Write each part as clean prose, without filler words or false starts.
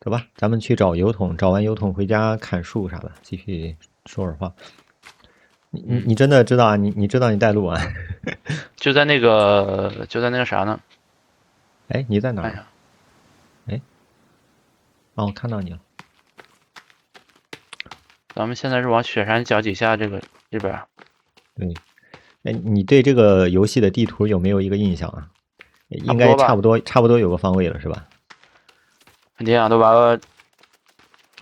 走吧，咱们去找油桶，找完油桶回家砍树啥的，继续说会儿话。你真的知道啊？你知道你带路啊？就在那个啥呢？哎，你在哪儿？看一下，哎，哦，我看到你了。咱们现在是往雪山脚底下这边。对，哎，你对这个游戏的地图有没有一个印象啊？应该差不多吧？差不多有个方位了，是吧？肯定啊，都玩了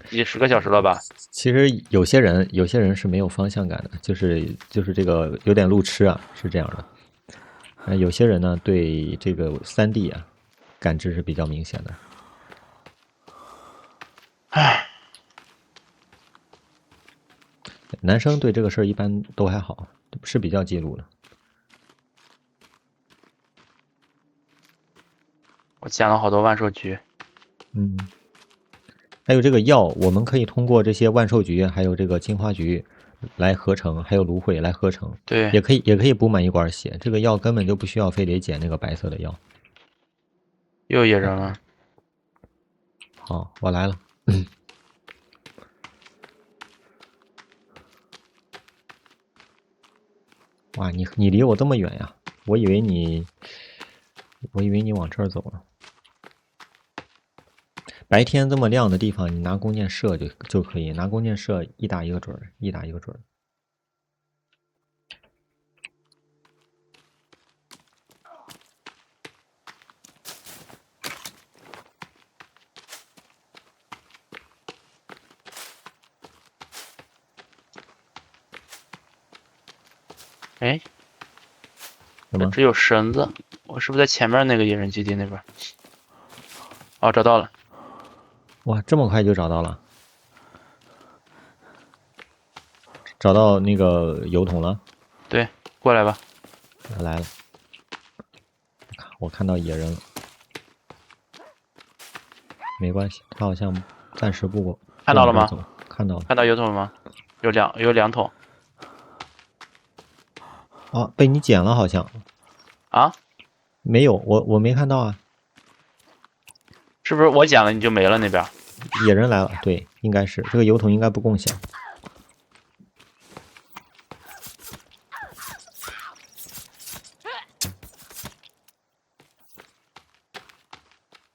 几十个小时了吧？其实有些人是没有方向感的，就是这个有点路痴啊，是这样的。有些人呢对这个3D 啊感知是比较明显的。唉，男生对这个事儿一般都还好，是比较记录的。我捡了好多万寿菊。嗯，还有这个药，我们可以通过这些万寿菊，还有这个金花菊来合成，还有芦荟来合成，对，也可以补满一管血。这个药根本就不需要非得捡那个白色的药。又有野人了。好，我来了。哇，你离我这么远呀？我以为你往这儿走了。白天这么亮的地方，你拿弓箭射就可以，拿弓箭射一打一个准儿，一打一个准儿。哎，什么？这有绳子，我是不是在前面那个野人基地那边？哦，找到了。哇，这么快就找到了？找到那个油桶了？对，过来吧。来了，我看到野人了。没关系，他好像暂时不看到了吗？往这儿走。看到了。看到油桶了吗？有两桶哦，被你捡了好像。啊？没有，我没看到啊。是不是我捡了你就没了那边？野人来了，对，应该是这个油桶应该不共享。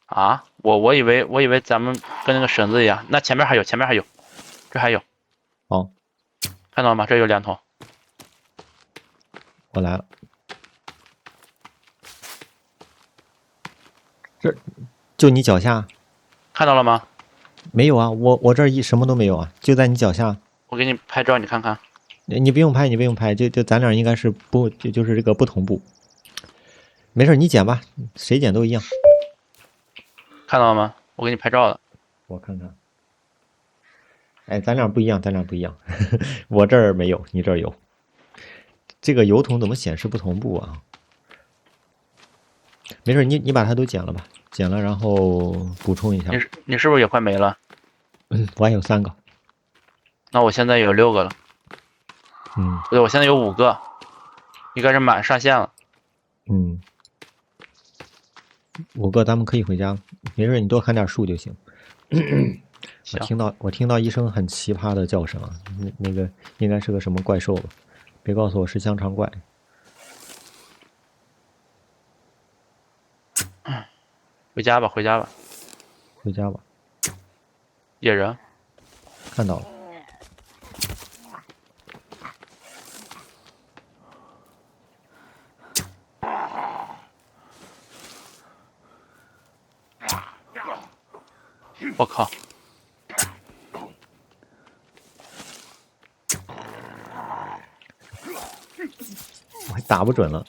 啊？我以为咱们跟那个绳子一样，那前面还有，这还有，好，看到了吗？这有两桶。我来了。这就你脚下看到了吗？没有啊？我这儿什么都没有啊，就在你脚下。我给你拍照，你看看。你不用拍，你不用拍，就咱俩应该是就是这个不同步。没事，你捡吧，谁捡都一样。看到了吗？我给你拍照了。我看看。哎，咱俩不一样，咱俩不一样。我这儿没有，你这儿有。这个油桶怎么显示不同步啊？没事，你把它都捡了吧，捡了然后补充一下。你是不是也快没了？我还有3个。那我现在有6个了。嗯不对，我现在有5个，应该是满上线了。嗯，5个咱们可以回家。没事，你多砍点树就行。行，我听到一声很奇葩的叫声啊，那个应该是个什么怪兽吧？别告诉我是香肠怪。回家吧，回家吧。回家吧。野人，看到了。我靠，我还打不准了。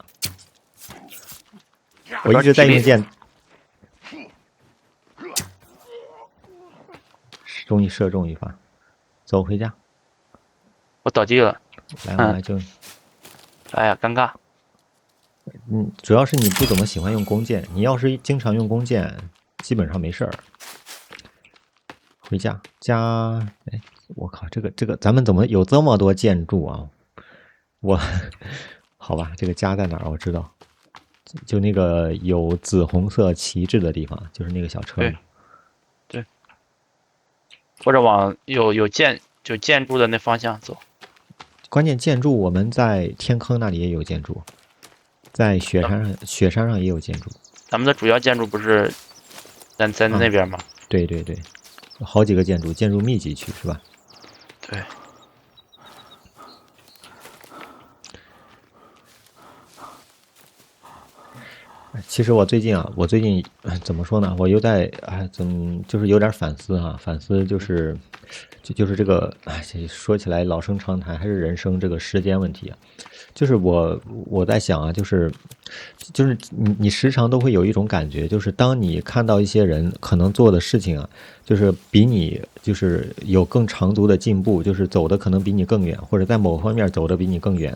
我一直在用剑，终于射中一发。走回家。我倒地了。来就，哎呀，尴尬。主要是你不怎么喜欢用弓箭，你要是经常用弓箭，基本上没事儿。回家哎，我靠，这个，咱们怎么有这么多建筑啊？我，好吧，这个家在哪儿？我知道，就那个有紫红色旗帜的地方，就是那个小车。对，或者往有建筑的那方向走。关键建筑我们在天坑那里也有建筑，在雪山上也有建筑。咱们的主要建筑不是在那边吗？对对对，好几个建筑密集区是吧？对。其实我最近怎么说呢？我又在就是有点反思反思就是这个说起来老生常谈，还是人生这个时间问题啊。就是我在想啊，就是你时常都会有一种感觉，就是当你看到一些人可能做的事情啊，就是比你就是有更长足的进步，就是走的可能比你更远，或者在某方面走的比你更远。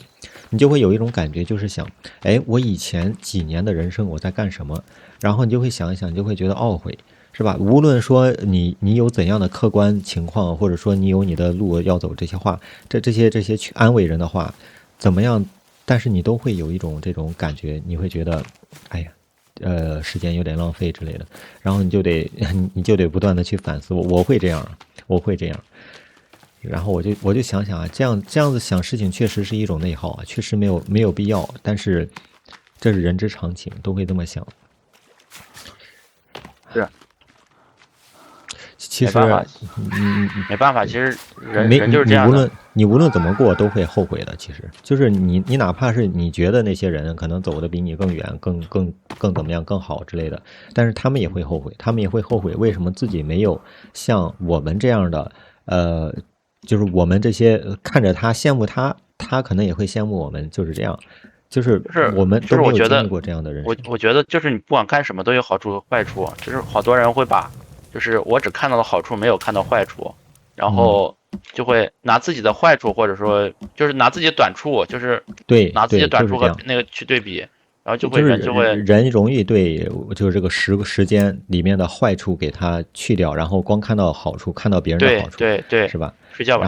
你就会有一种感觉，就是想，哎，我以前几年的人生我在干什么？然后你就会想一想，你就会觉得懊悔，是吧？无论说你有怎样的客观情况，或者说你有你的路要走，这些话，这些去安慰人的话，怎么样？但是你都会有一种这种感觉，你会觉得，哎呀，时间有点浪费之类的，然后你就得不断的去反思，我会这样，我会这样。然后我就想想啊，这样子想事情确实是一种内耗啊，确实没有必要，但是这是人之常情，都会这么想。是。其实没办法，其实人就是这样的。你无论怎么过都会后悔的。其实就是你哪怕是你觉得那些人可能走的比你更远、更怎么样、更好之类的，但是他们也会后悔，为什么自己没有像我们这样的就是我们这些看着他羡慕他可能也会羡慕我们，就是这样。就是我们都没有经历过这样的人生。我觉得就是你不管干什么都有好处和坏处，就是好多人会把，就是我只看到了好处，没有看到坏处，然后就会拿自己的坏处，或者说就是拿自己的短处，就是拿自己的短处和那个去对比，然后人就会容易对就是这个时间里面的坏处给它去掉，然后光看到好处，看到别人的好处，对，是吧？睡觉吧，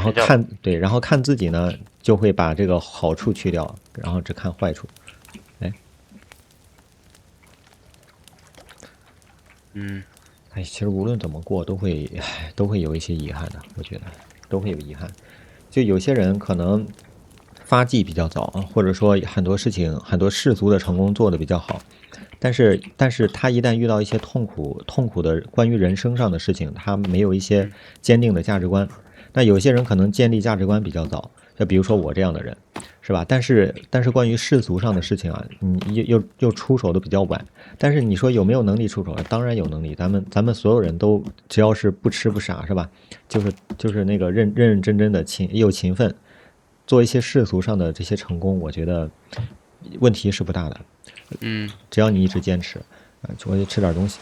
然后看自己呢，就会把这个好处去掉，然后只看坏处。其实无论怎么过，都会有一些遗憾的，我觉得都会有遗憾。就有些人可能发迹比较早，或者说很多事情很多世俗的成功做得比较好，但是他一旦遇到一些痛苦的关于人生上的事情，他没有一些坚定的价值观。那有些人可能建立价值观比较早，就比如说我这样的人，是吧？但是关于世俗上的事情啊，你又出手的比较晚。但是你说有没有能力出手？当然有能力，咱们所有人都只要是不吃不傻，是吧？就是那个认真的勤奋，做一些世俗上的这些成功，我觉得问题是不大的。只要你一直坚持，我就吃点东西，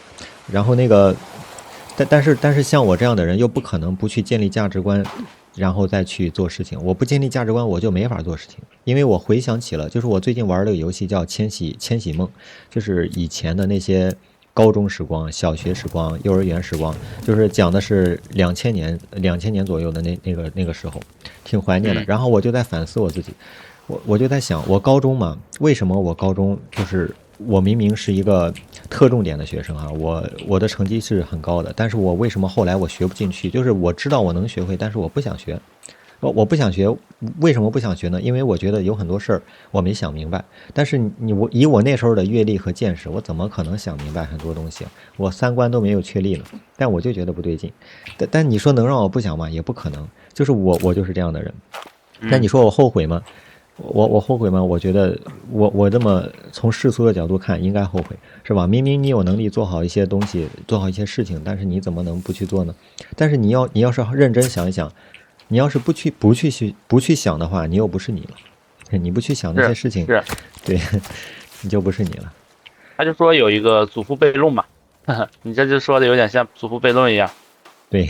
然后那个。但是像我这样的人又不可能不去建立价值观，然后再去做事情。我不建立价值观，我就没法做事情。因为我回想起了，就是我最近玩的游戏叫千禧梦，就是以前的那些高中时光、小学时光、幼儿园时光，就是讲的是2000年左右的那个时候，挺怀念的。然后我就在反思我自己，我就在想，我高中嘛，为什么我高中就是我明明是一个特重点的学生啊，我的成绩是很高的，但是我为什么后来我学不进去？就是我知道我能学会，但是我不想学。我不想学，为什么不想学呢？因为我觉得有很多事儿我没想明白。但是以我那时候的阅历和见识，我怎么可能想明白很多东西？我三观都没有确立呢。但我就觉得不对劲。但你说能让我不想吗？也不可能。就是我就是这样的人。那你说我后悔吗？我后悔吗？我觉得我这么从世俗的角度看，应该后悔，是吧？明明你有能力做好一些东西，做好一些事情，但是你怎么能不去做呢？但是你要是认真想一想，你要是不去想的话，你又不是你了。你不去想那些事情，对，你就不是你了。他就说有一个祖父悖论嘛，你这就说的有点像祖父悖论一样。对，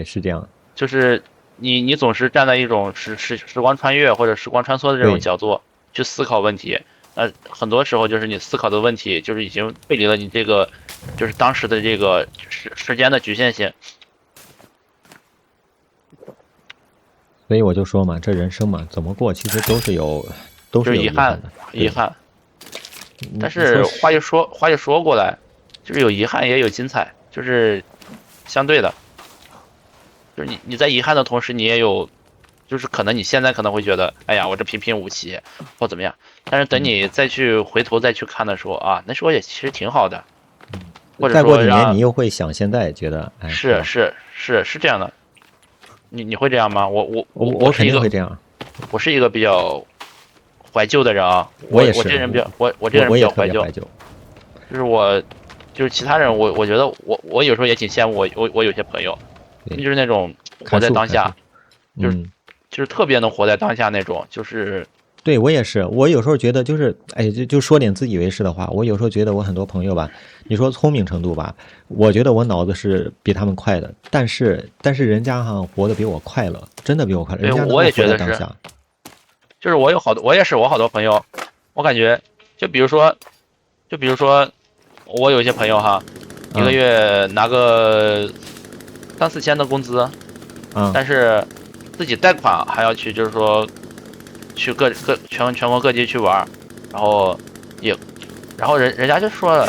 是这样。就是你总是站在一种时光穿越或者时光穿梭的这种角度去思考问题，很多时候就是你思考的问题就是已经背离了你这个就是当时的这个时间的局限性。所以我就说嘛，这人生嘛，怎么过其实都是有遗憾的，遗憾。但是话又说过来，就是有遗憾也有精彩，就是相对的。就是你在遗憾的同时，你也有，就是可能你现在可能会觉得，哎呀，我这平平无奇或怎么样，但是等你再去回头再去看的时候啊，那时候也其实挺好的，或者再过几年你说让又会想现在觉得，哎，是吧？是这样的，你会这样吗？我肯是一个定会这样，比较怀旧的人啊，我也是，我这人比较我这人我也比较怀旧，特别怀旧。就是就是其他人我觉得我有时候也挺羡慕我有些朋友，他们对，就是那种活砍树砍树，在当下，就是嗯。特别能活在当下那种，就是对我也是，我有时候觉得就是，哎，就说点自以为是的话。我有时候觉得我很多朋友吧，你说聪明程度吧，我觉得我脑子是比他们快的，但是人家哈活得比我快乐，真的比我快乐，人对我家能够活也觉得是，在当下。就是我也是我好多朋友，我感觉就比如说我有一些朋友哈，一个嗯月拿个3、4千的工资，嗯，但是自己贷款还要去，就是说去全国各地去玩，然后也，然后人家就说了，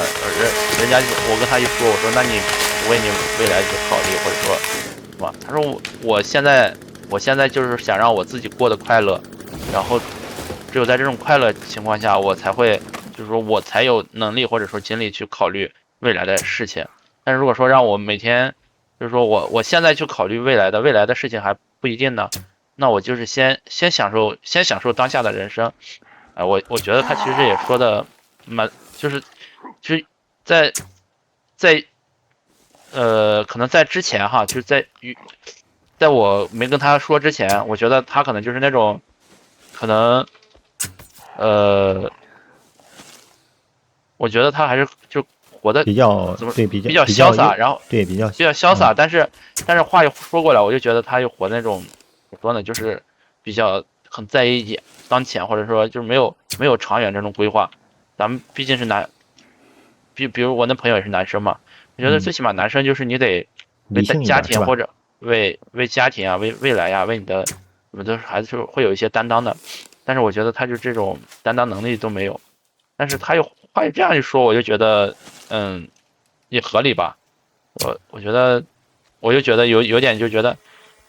人家就我跟他一说，我说那你为你未来去考虑，或者说什么？他说我现在就是想让我自己过得快乐，然后只有在这种快乐情况下，我才会就是说我才有能力或者说精力去考虑未来的事情。但是如果说让我每天就是说我现在去考虑未来的事情还不一定呢。那我就是先享受当下的人生，我觉得他其实也说的蛮，就是其实在在可能在之前哈，就是在我没跟他说之前，我觉得他可能就是那种可能呃，我觉得他还是就活的比较怎么对比较比较比较优潇洒，然后对比较比较潇嗯洒，但是话又说过来，我就觉得他又活那种怎么说呢，就是比较很在意当前，或者说就是没有长远这种规划。咱们毕竟是比如我那朋友也是男生嘛，我觉得嗯最起码男生就是你得为理性一家点是吧？庭或者为家庭啊，为未来呀、为你们的孩子是会有一些担当的。但是我觉得他就这种担当能力都没有，但是他又话又这样一说，我就觉得嗯也合理吧。我觉得我就觉得有点就觉得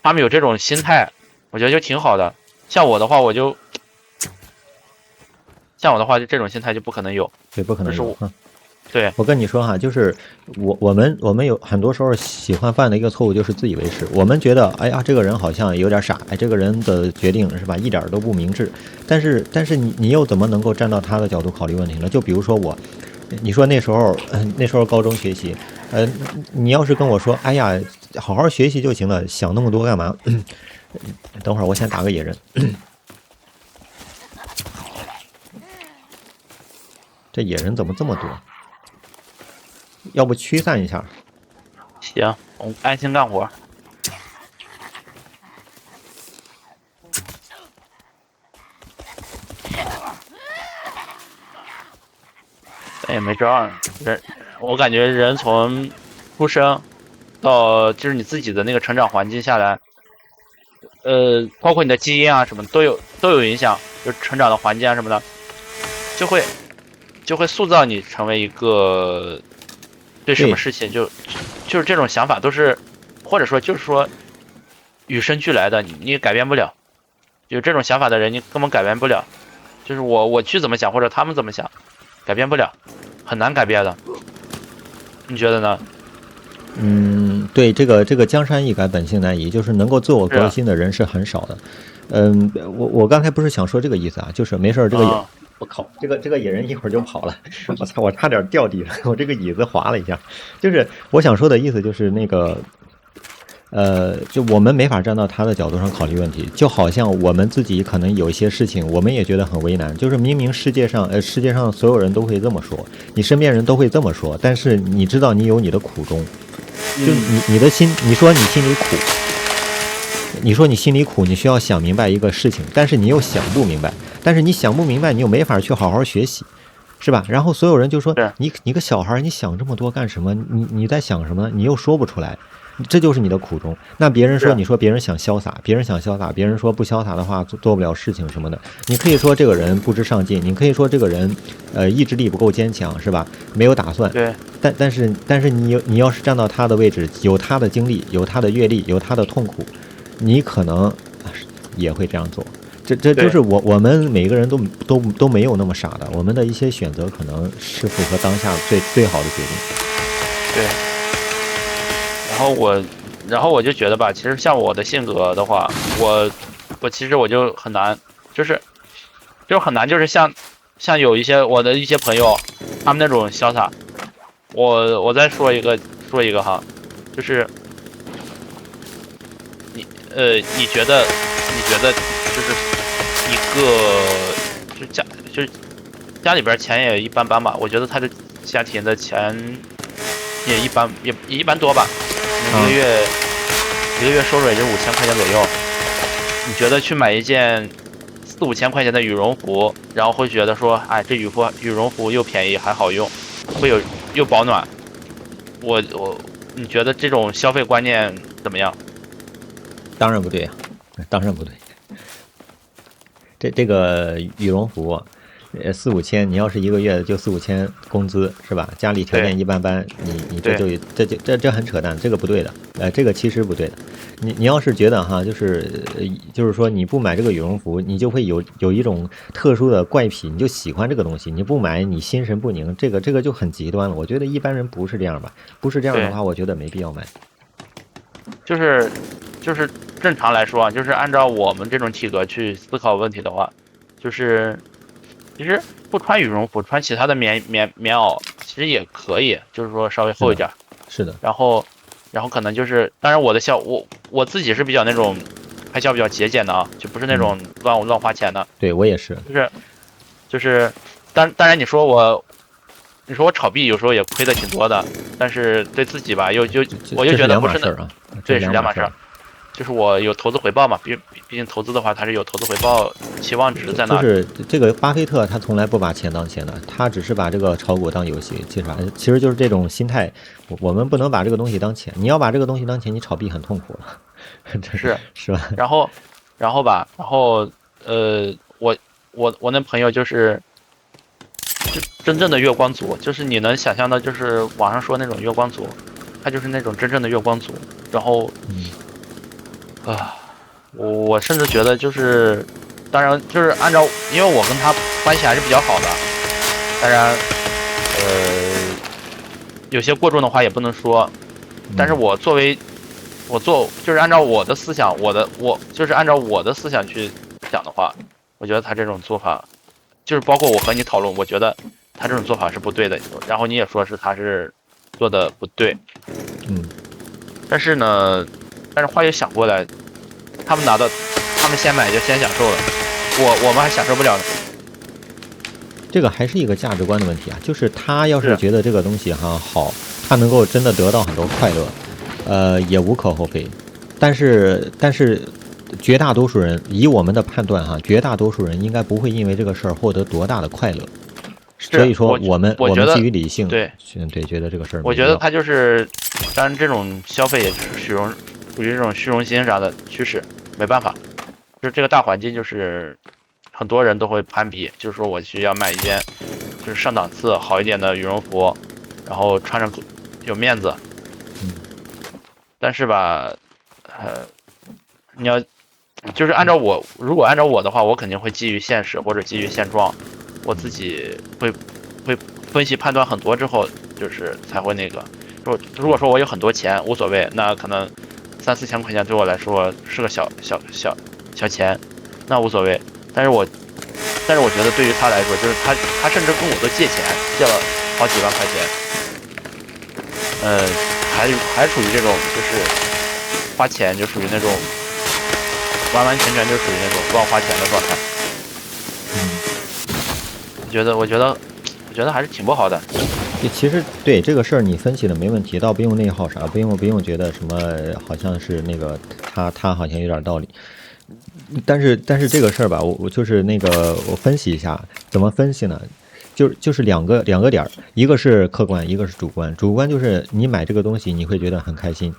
他们有这种心态，我觉得就挺好的。像我的话，就这种心态就不可能有，对，不可就是我能有哈。对我跟你说哈，就是我们有很多时候喜欢犯的一个错误就是自以为是。我们觉得，哎呀，这个人好像有点傻，哎，这个人的决定是吧，一点都不明智。但是你又怎么能够站到他的角度考虑问题呢？就比如说我，你说那时候高中学习，你要是跟我说，哎呀，好好学习就行了，想那么多干嘛？等会儿我先打个野人，这野人怎么这么多？要不驱散一下？行，我们安心干活。但也没招儿，我感觉人从出生到就是你自己的那个成长环境下来，包括你的基因啊什么都有影响，就成长的环境啊什么的，就会塑造你成为一个对什么对，事情就是这种想法都是，或者说就是说与生俱来的，你改变不了。有这种想法的人，你根本改变不了。就是我去怎么想，或者他们怎么想，改变不了，很难改变的。你觉得呢？嗯，对，这个江山易改，本性难移，就是能够自我是啊，革新的人是很少的。我刚才不是想说这个意思啊，就是没事儿，这个啊，我靠，这个野人一会儿就跑了，我操，我差点掉地上，我这个椅子滑了一下。就是我想说的意思，就是那个就我们没法站到他的角度上考虑问题，就好像我们自己可能有一些事情，我们也觉得很为难。就是明明世界上所有人都会这么说，你身边人都会这么说，但是你知道你有你的苦衷，就你的心，你说你心里苦，你说你心里苦，你需要想明白一个事情，但是你又想不明白，但是你想不明白，你又没法去好好学习。是吧？然后所有人就说是，你个小孩，你想这么多干什么？你在想什么？你又说不出来。这就是你的苦衷。那别人说是你说别人想潇洒，别人想潇洒，别人说不潇洒的话做不了事情什么的，你可以说这个人不知上进，你可以说这个人意志力不够坚强，是吧？没有打算。对但是你要是站到他的位置，有他的经历，有他的阅历，有他的痛苦，你可能也会这样做。这就是我们每个人都没有那么傻的，我们的一些选择可能是符合当下最好的决定。对。然后我就觉得吧，其实像我的性格的话，我其实我就很难，就是很难，就是像有一些我的一些朋友，他们那种潇洒，我再说一个哈，就是你觉得就是一个就是家里边钱也一般般吧，我觉得他的家庭的钱也一般多吧，一个月收入也就5000块钱左右。你觉得去买一件4、5千块钱的羽绒服，然后会觉得说，哎，这羽绒服又便宜还好用，又保暖。你觉得这种消费观念怎么样？当然不对呀，当然不对。这个羽绒服，4、5千，你要是一个月就4、5千工资是吧？家里条件一般般，你这很扯淡，这个不对的，这个其实不对的。你要是觉得哈，就是说你不买这个羽绒服，你就会有一种特殊的怪癖，你就喜欢这个东西，你不买你心神不宁，这个就很极端了。我觉得一般人不是这样吧，不是这样的话，我觉得没必要买。就是正常来说啊，就是按照我们这种体格去思考问题的话，就是其实不穿羽绒服，穿其他的棉袄其实也可以，就是说稍微厚一点。是的。然后可能就是，当然我自己是比较那种开销比较节俭的啊，就不是那种乱花钱的。对，我也是。当然你说我炒币有时候也亏的挺多的，但是对自己吧我又觉得不是那对，是两码事儿。就是我有投资回报嘛，毕竟投资的话，它是有投资回报期望值在那。就是这个巴菲特他从来不把钱当钱的，他只是把这个炒股当游戏。其实就是这种心态，我们不能把这个东西当钱。你要把这个东西当钱，你炒币很痛苦了。是吧？然后我那朋友就是真正的月光族，就是你能想象的，就是网上说那种月光族，他就是那种真正的月光族。然后我甚至觉得就是，当然就是按照，因为我跟他关系还是比较好的，当然有些过重的话也不能说，但是就是按照我的思想，就是按照我的思想去想的话，我觉得他这种做法，就是包括我和你讨论，我觉得他这种做法是不对的，然后你也说是他是做的不对，但是话又想过来，他们先买就先享受了，我们还享受不了呢。这个还是一个价值观的问题啊，就是他要是觉得这个东西好，他能够真的得到很多快乐，也无可厚非。但是绝大多数人，以我们的判断绝大多数人应该不会因为这个事儿获得多大的快乐。所以说我们基于理性，对，觉得这个事儿，我觉得他就是，当然这种消费也是属于这种虚荣心啥的趋势，没办法，就是这个大环境就是很多人都会攀比，就是说我需要买一件就是上档次好一点的羽绒服，然后穿着有面子，但是吧，你要就是如果按照我的话，我肯定会基于现实或者基于现状，我自己会分析判断很多之后，就是才会那个。如果说我有很多钱无所谓，那可能3、4千块钱对我来说是个小钱，那无所谓。但是我觉得对于他来说，就是他甚至跟我都借钱，借了好几万块钱，还属于这种就是花钱就属于那种完完全全就属于那种乱花钱的状态。我觉得还是挺不好的。其实对这个事儿你分析的没问题，倒不用内耗啥，不用觉得什么好像是那个他好像有点道理。但是这个事儿吧，我就是我分析一下，怎么分析呢？就是两个点，一个是客观，一个是主观。主观就是你买这个东西你会觉得很开心，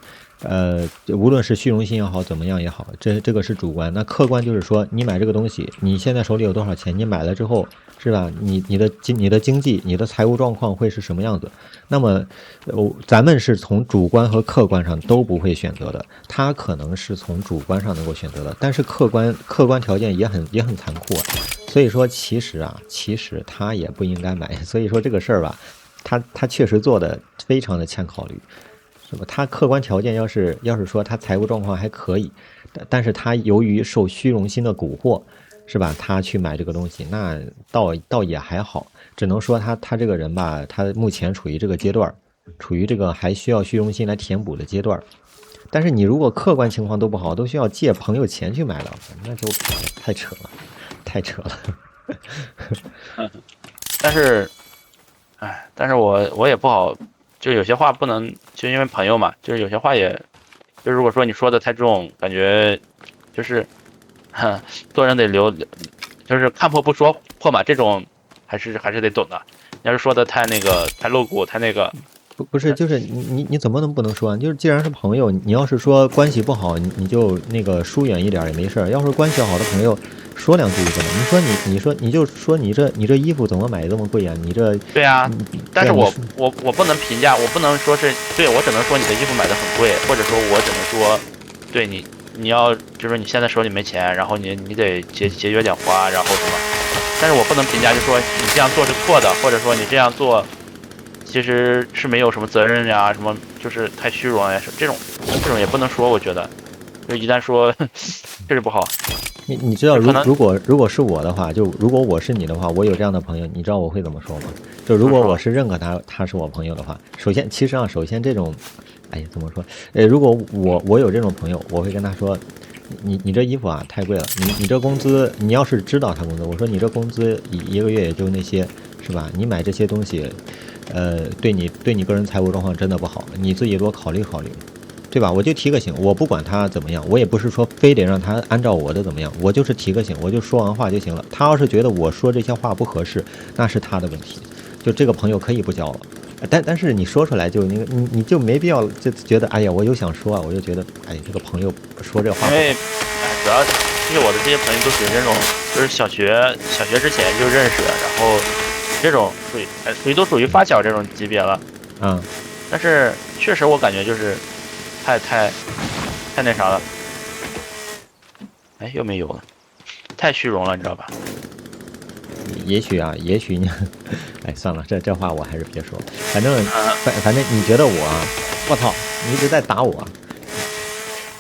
无论是虚荣心也好，怎么样也好，这个是主观。那客观就是说，你买这个东西，你现在手里有多少钱？你买了之后，是吧？你的经济、你的财务状况会是什么样子？那么，咱们是从主观和客观上都不会选择的，他可能是从主观上能够选择的，但是客观条件也很残酷啊。所以说，其实他也不应该买。所以说这个事儿吧，他确实做的非常的欠考虑。是吧？他客观条件要是说他财务状况还可以，但是他由于受虚荣心的蛊惑，是吧？他去买这个东西，那倒也还好，只能说他这个人吧，他目前处于这个阶段，处于这个还需要虚荣心来填补的阶段。但是你如果客观情况都不好，都需要借朋友钱去买了，那就太扯了，太扯了。但是，但是我也不好，就有些话不能，就因为朋友嘛，就是有些话也，就如果说你说的太重，感觉就是，做人得留，就是看破不说破嘛，这种还是得懂的。你要是说的太那个太露骨，太那个，不是，就是你怎么能不能说啊？就是既然是朋友，你要是说关系不好，你就那个疏远一点也没事儿。要是关系好的朋友，说两句怎么？你说你这衣服怎么买这么贵啊？你这对啊。但对啊，是我不能评价，我不能说是对我只能说你的衣服买的很贵，或者说我只能说，对你要就是说你现在手里没钱，然后你得节约点花，然后什么。但是我不能评价，就说你这样做是错的，或者说你这样做其实是没有什么责任呀，什么就是太虚荣呀，这种也不能说，我觉得，就一旦说，这是不好。你知道，就可能如果是我的话，就如果我是你的话，我有这样的朋友，你知道我会怎么说吗？就如果我是认可他是我朋友的话，首先这种，哎，怎么说？如果我有这种朋友，我会跟他说，你这衣服啊太贵了，你这工资，你要是知道他工资，我说你这工资一个月也就那些，是吧？你买这些东西，对你个人财务状况真的不好，你自己多考虑考虑。对吧？我就提个醒，我不管他怎么样，我也不是说非得让他按照我的怎么样，我就是提个醒，我就说完话就行了。他要是觉得我说这些话不合适，那是他的问题，就这个朋友可以不交了。但是你说出来就那个你就没必要就觉得哎呀我有想说啊，我就觉得哎这个朋友说这话不好。因为，主要因为我的这些朋友都属于那种，就是小学之前就认识的，然后这种属于发小这种级别了。嗯，但是确实我感觉就是太那啥了，哎，又没油了，太虚荣了，你知道吧？也许你，哎算了，这话我还是别说了。反正嗯，反正你觉得我操，你一直在打我，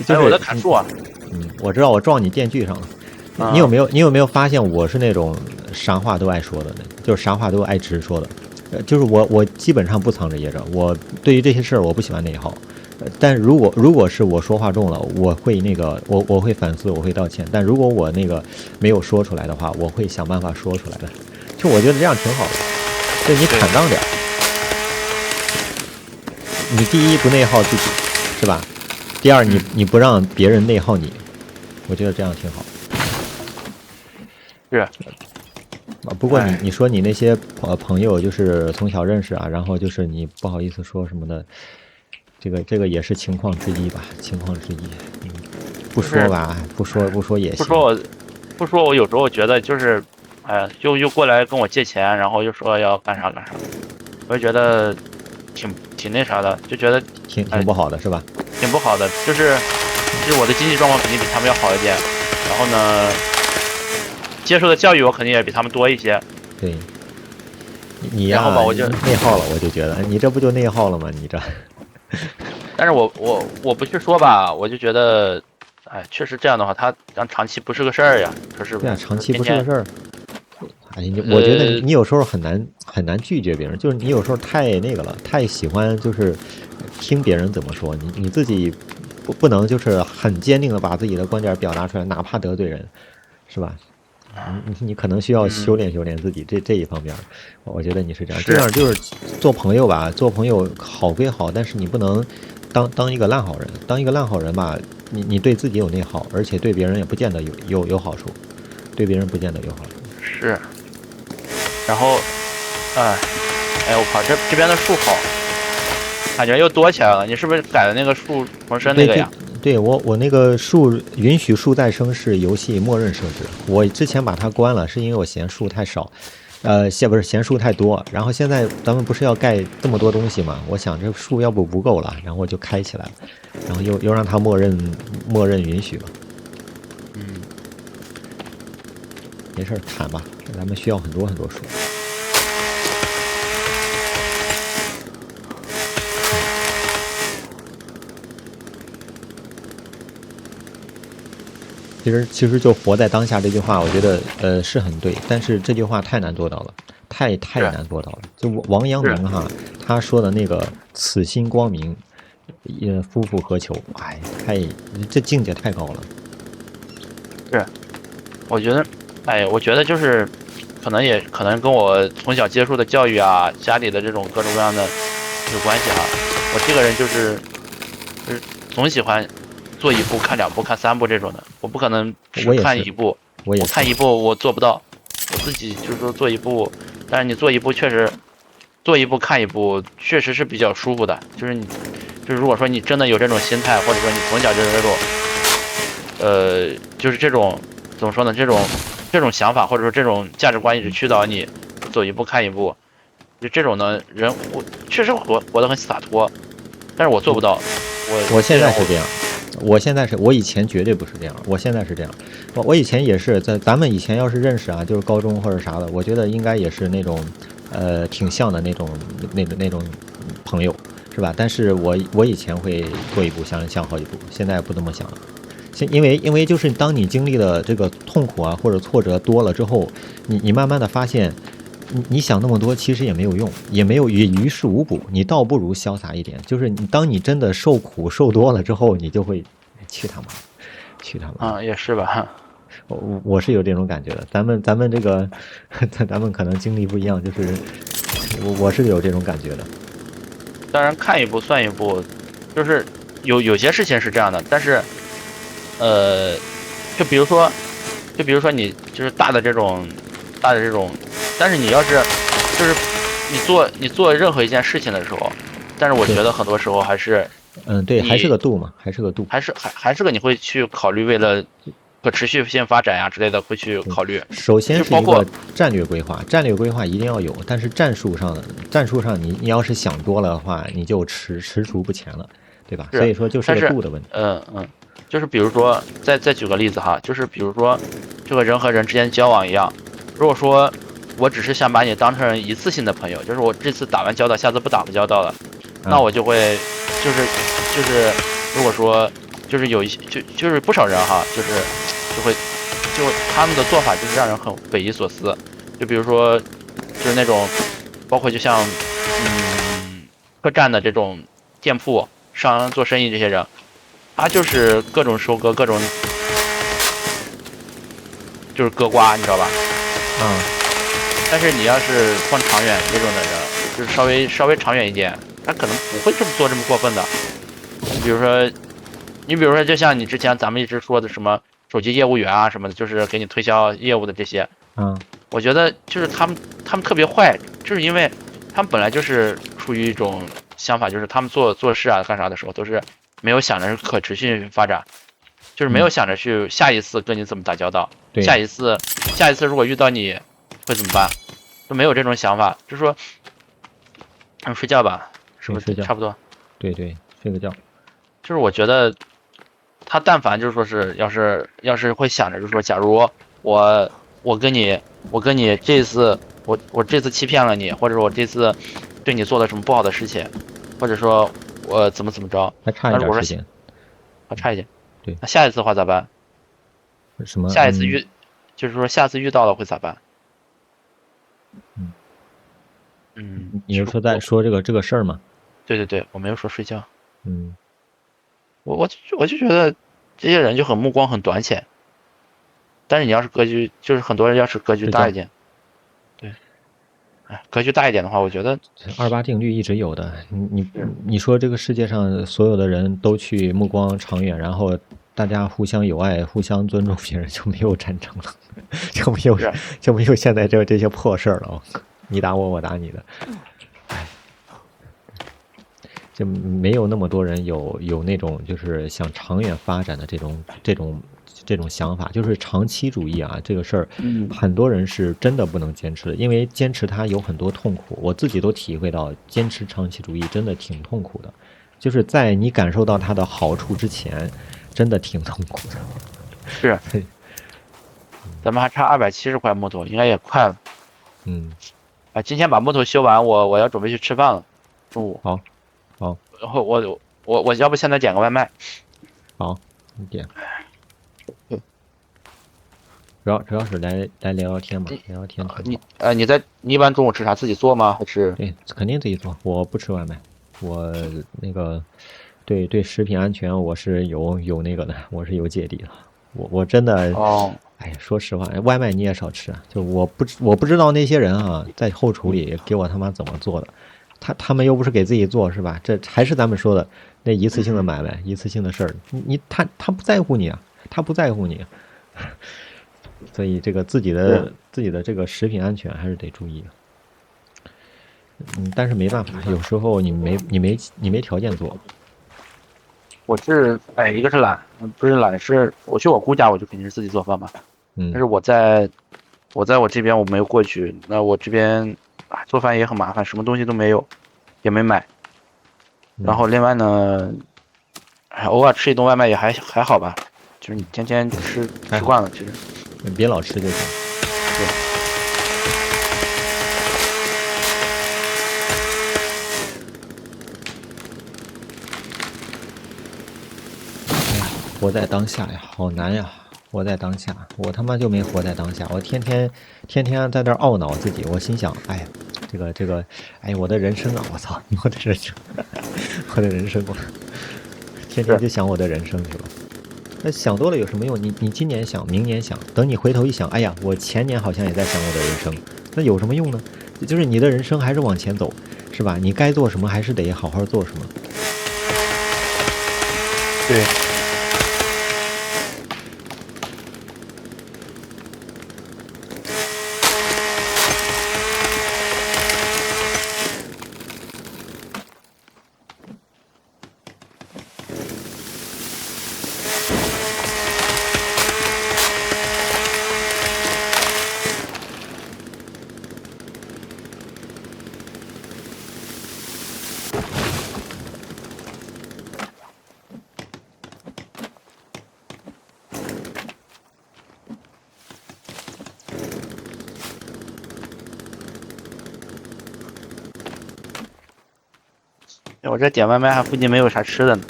就是还有我在砍树啊。我知道我撞你电锯上了。你有嗯，没有发现我是那种啥话都爱说的呢？就是啥话都爱直说的。就是我基本上不藏着掖着。我对于这些事儿我不喜欢内耗。但如果是我说话重了，我会那个我会反思，我会道歉。但如果我那个没有说出来的话，我会想办法说出来的。就我觉得这样挺好的，就你坦对，荡点儿，你第一不内耗自己，是吧？第二你不让别人内耗你，我觉得这样挺好。是，啊，不过你哎，你说你那些朋友就是从小认识啊，然后就是你不好意思说什么的，这个也是情况之一吧，情况之一。不就是说吧，不说也行。不说我不说我有时候觉得就是，哎呀，又过来跟我借钱，然后又说要干啥干啥，我就觉得挺那啥的，就觉得哎挺不好的是吧？挺不好的，就是我的经济状况肯定比他们要好一点，然后呢，接受的教育我肯定也比他们多一些，对，你呀、然后吧，我就，内耗了，我就觉得你这不就内耗了吗？你这，但是我不去说吧，我就觉得，哎，确实这样的话，他让长期不是个事儿呀，说是不对啊，是？长期天天，不是个事儿。哎，我觉得呃，你有时候很难拒绝别人，就是你有时候太那个了，太喜欢就是听别人怎么说，你自己不能就是很坚定的把自己的观点表达出来，哪怕得罪人，是吧？你可能需要修嗯，炼修炼自己这一方面我觉得你是这样，这是，样就是做朋友吧，做朋友好归好，但是你不能当一个烂好人，当一个烂好人吧，你对自己有内耗，而且对别人也不见得有好处，对别人不见得有好处。是，然后，哎，哎，我靠，这边的树好，感觉又多起来了。你是不是改了那个树重生那个呀？对我那个树允许树再生是游戏默认设置，我之前把它关了，是因为我嫌树太少，不是嫌树太多。然后现在咱们不是要盖这么多东西嘛，我想这树要不够了，然后我就开起来了，然后又让它默认允许了。嗯，没事砍吧，咱们需要很多很多树。其实就活在当下这句话，我觉得是很对，但是这句话太难做到了，太难做到了。就王阳明哈，他说的那个此心光明，夫复何求？哎，这境界太高了。是，我觉得就是，可能跟我从小接触的教育啊，家里的这种各种各样的有关系哈。我这个人就是总喜欢做一步看两步看三步这种的，我不可能只看一步，我看一步我做不到，我自己就是说做一步，但是你做一步确实，做一步看一步确实是比较舒服的，就是如果说你真的有这种心态，或者说你从小就是这种，就是这种怎么说呢，这种想法或者说这种价值观一直驱导你走一步看一步，就这种呢人我确实活得很洒脱，但是我做不到。我现在是这样，我以前绝对不是这样，我现在是这样。我以前也是咱们以前要是认识啊，就是高中或者啥的，我觉得应该也是那种挺像的那种朋友，是吧？但是我以前会做一步想好几步，现在不这么想了。因为就是当你经历了这个痛苦啊或者挫折多了之后，你慢慢的发现。你想那么多，其实也没有用，也没有于事无补。你倒不如潇洒一点，就是当你真的受苦受多了之后，你就会去他妈。啊，也是吧。我是有这种感觉的。咱们这个，咱们可能经历不一样，就是我是有这种感觉的。当然看一步算一步，就是有些事情是这样的，但是就比如说你就是大的这种。但是你要是就是你做任何一件事情的时候，但是我觉得很多时候还是对，还是个度嘛，还是个你会去考虑为了可持续性发展呀之类的会去考虑。首先是一个战略规划一定要有，但是战术上你要是想多了的话，你就踟蹰不前了，对吧？所以说就是个度的问题。就是比如说再举个例子哈，就是比如说这个人和人之间交往一样。如果说我只是想把你当成一次性的朋友，就是我这次打完交道，下次不打交道了，那我就会就是如果说就是有一些就是不少人哈，就他们的做法就是让人很匪夷所思。就比如说就是那种包括就像客栈的这种店铺上做生意这些人，他就是各种收割各种就是割瓜，你知道吧？但是你要是放长远这种的人，就是稍微长远一点，他可能不会这么过分的。比如说，就像你之前咱们一直说的什么手机业务员啊什么的，就是给你推销业务的这些，我觉得就是他们特别坏，就是因为他们本来就是处于一种想法，就是他们做事啊干啥的时候都是没有想着可持续发展，就是没有想着去下一次跟你怎么打交道，下一次如果遇到你会怎么办，都没有这种想法，就说睡觉吧，是不是差不多？对，睡个觉。就是我觉得他但凡就是说是要是会想着就是说，假如我跟你这次我这次欺骗了你，或者说我这次对你做了什么不好的事情，或者说我怎么着，还差一点时间，还差一点。对，那下一次的话咋办？什么？下一次就是说下次遇到了会咋办？你是说在说这个事儿吗？对，我没有说睡觉。我就觉得这些人就很目光很短浅，但是你要是格局，就是很多人要是格局大一点，对，格局大一点的话，我觉得28定律一直有的。你说这个世界上所有的人都去目光长远，然后大家互相友爱、互相尊重别人，就没有战争了，就没有现在这些破事儿了。你打我，我打你的。就没有那么多人有那种就是想长远发展的这种想法，就是长期主义啊，这个事儿，很多人是真的不能坚持的，因为坚持它有很多痛苦，我自己都体会到，坚持长期主义真的挺痛苦的，就是在你感受到它的好处之前，真的挺痛苦的。是，咱们还差270块木头，应该也快了。今天把木头修完，我要准备去吃饭了，中午。好，好，然后我要不现在点个外卖？好，你点。主要是来聊聊天嘛，聊聊天挺好。你一般中午吃啥？自己做吗？还是？对，肯定自己做，我不吃外卖。我那个对食品安全我是有那个的，我是有芥蒂的。我真的，哎，说实话，外卖你也少吃啊。就我不知道那些人啊，在后厨里给我他妈怎么做的，他们又不是给自己做是吧？这还是咱们说的那一次性的买卖，一次性的事儿。他不在乎你啊，他不在乎你。所以这个自己的这个食品安全还是得注意的。但是没办法，有时候你没条件做。我是一个是懒，不是懒，是我去我姑家，我就肯定是自己做饭嘛。但是我在我这边我没有过去，那我这边做饭也很麻烦，什么东西都没有，也没买。然后另外呢，偶尔吃一顿外卖也还好吧，就是你天天吃惯了，其实。你别老吃就行。对。活在当下呀，好难呀！活在当下，我他妈就没活在当下，我天天在那懊恼自己，我心想，哎，这个，哎，我的人生啊，我操，我的人生，我的人生，我天天就想我的人生去了。那想多了有什么用？你今年想，明年想，等你回头一想，哎呀，我前年好像也在想我的人生，那有什么用呢？就是你的人生还是往前走，是吧？你该做什么还是得好好做什么。对。我这点外卖还附近没有啥吃的呢，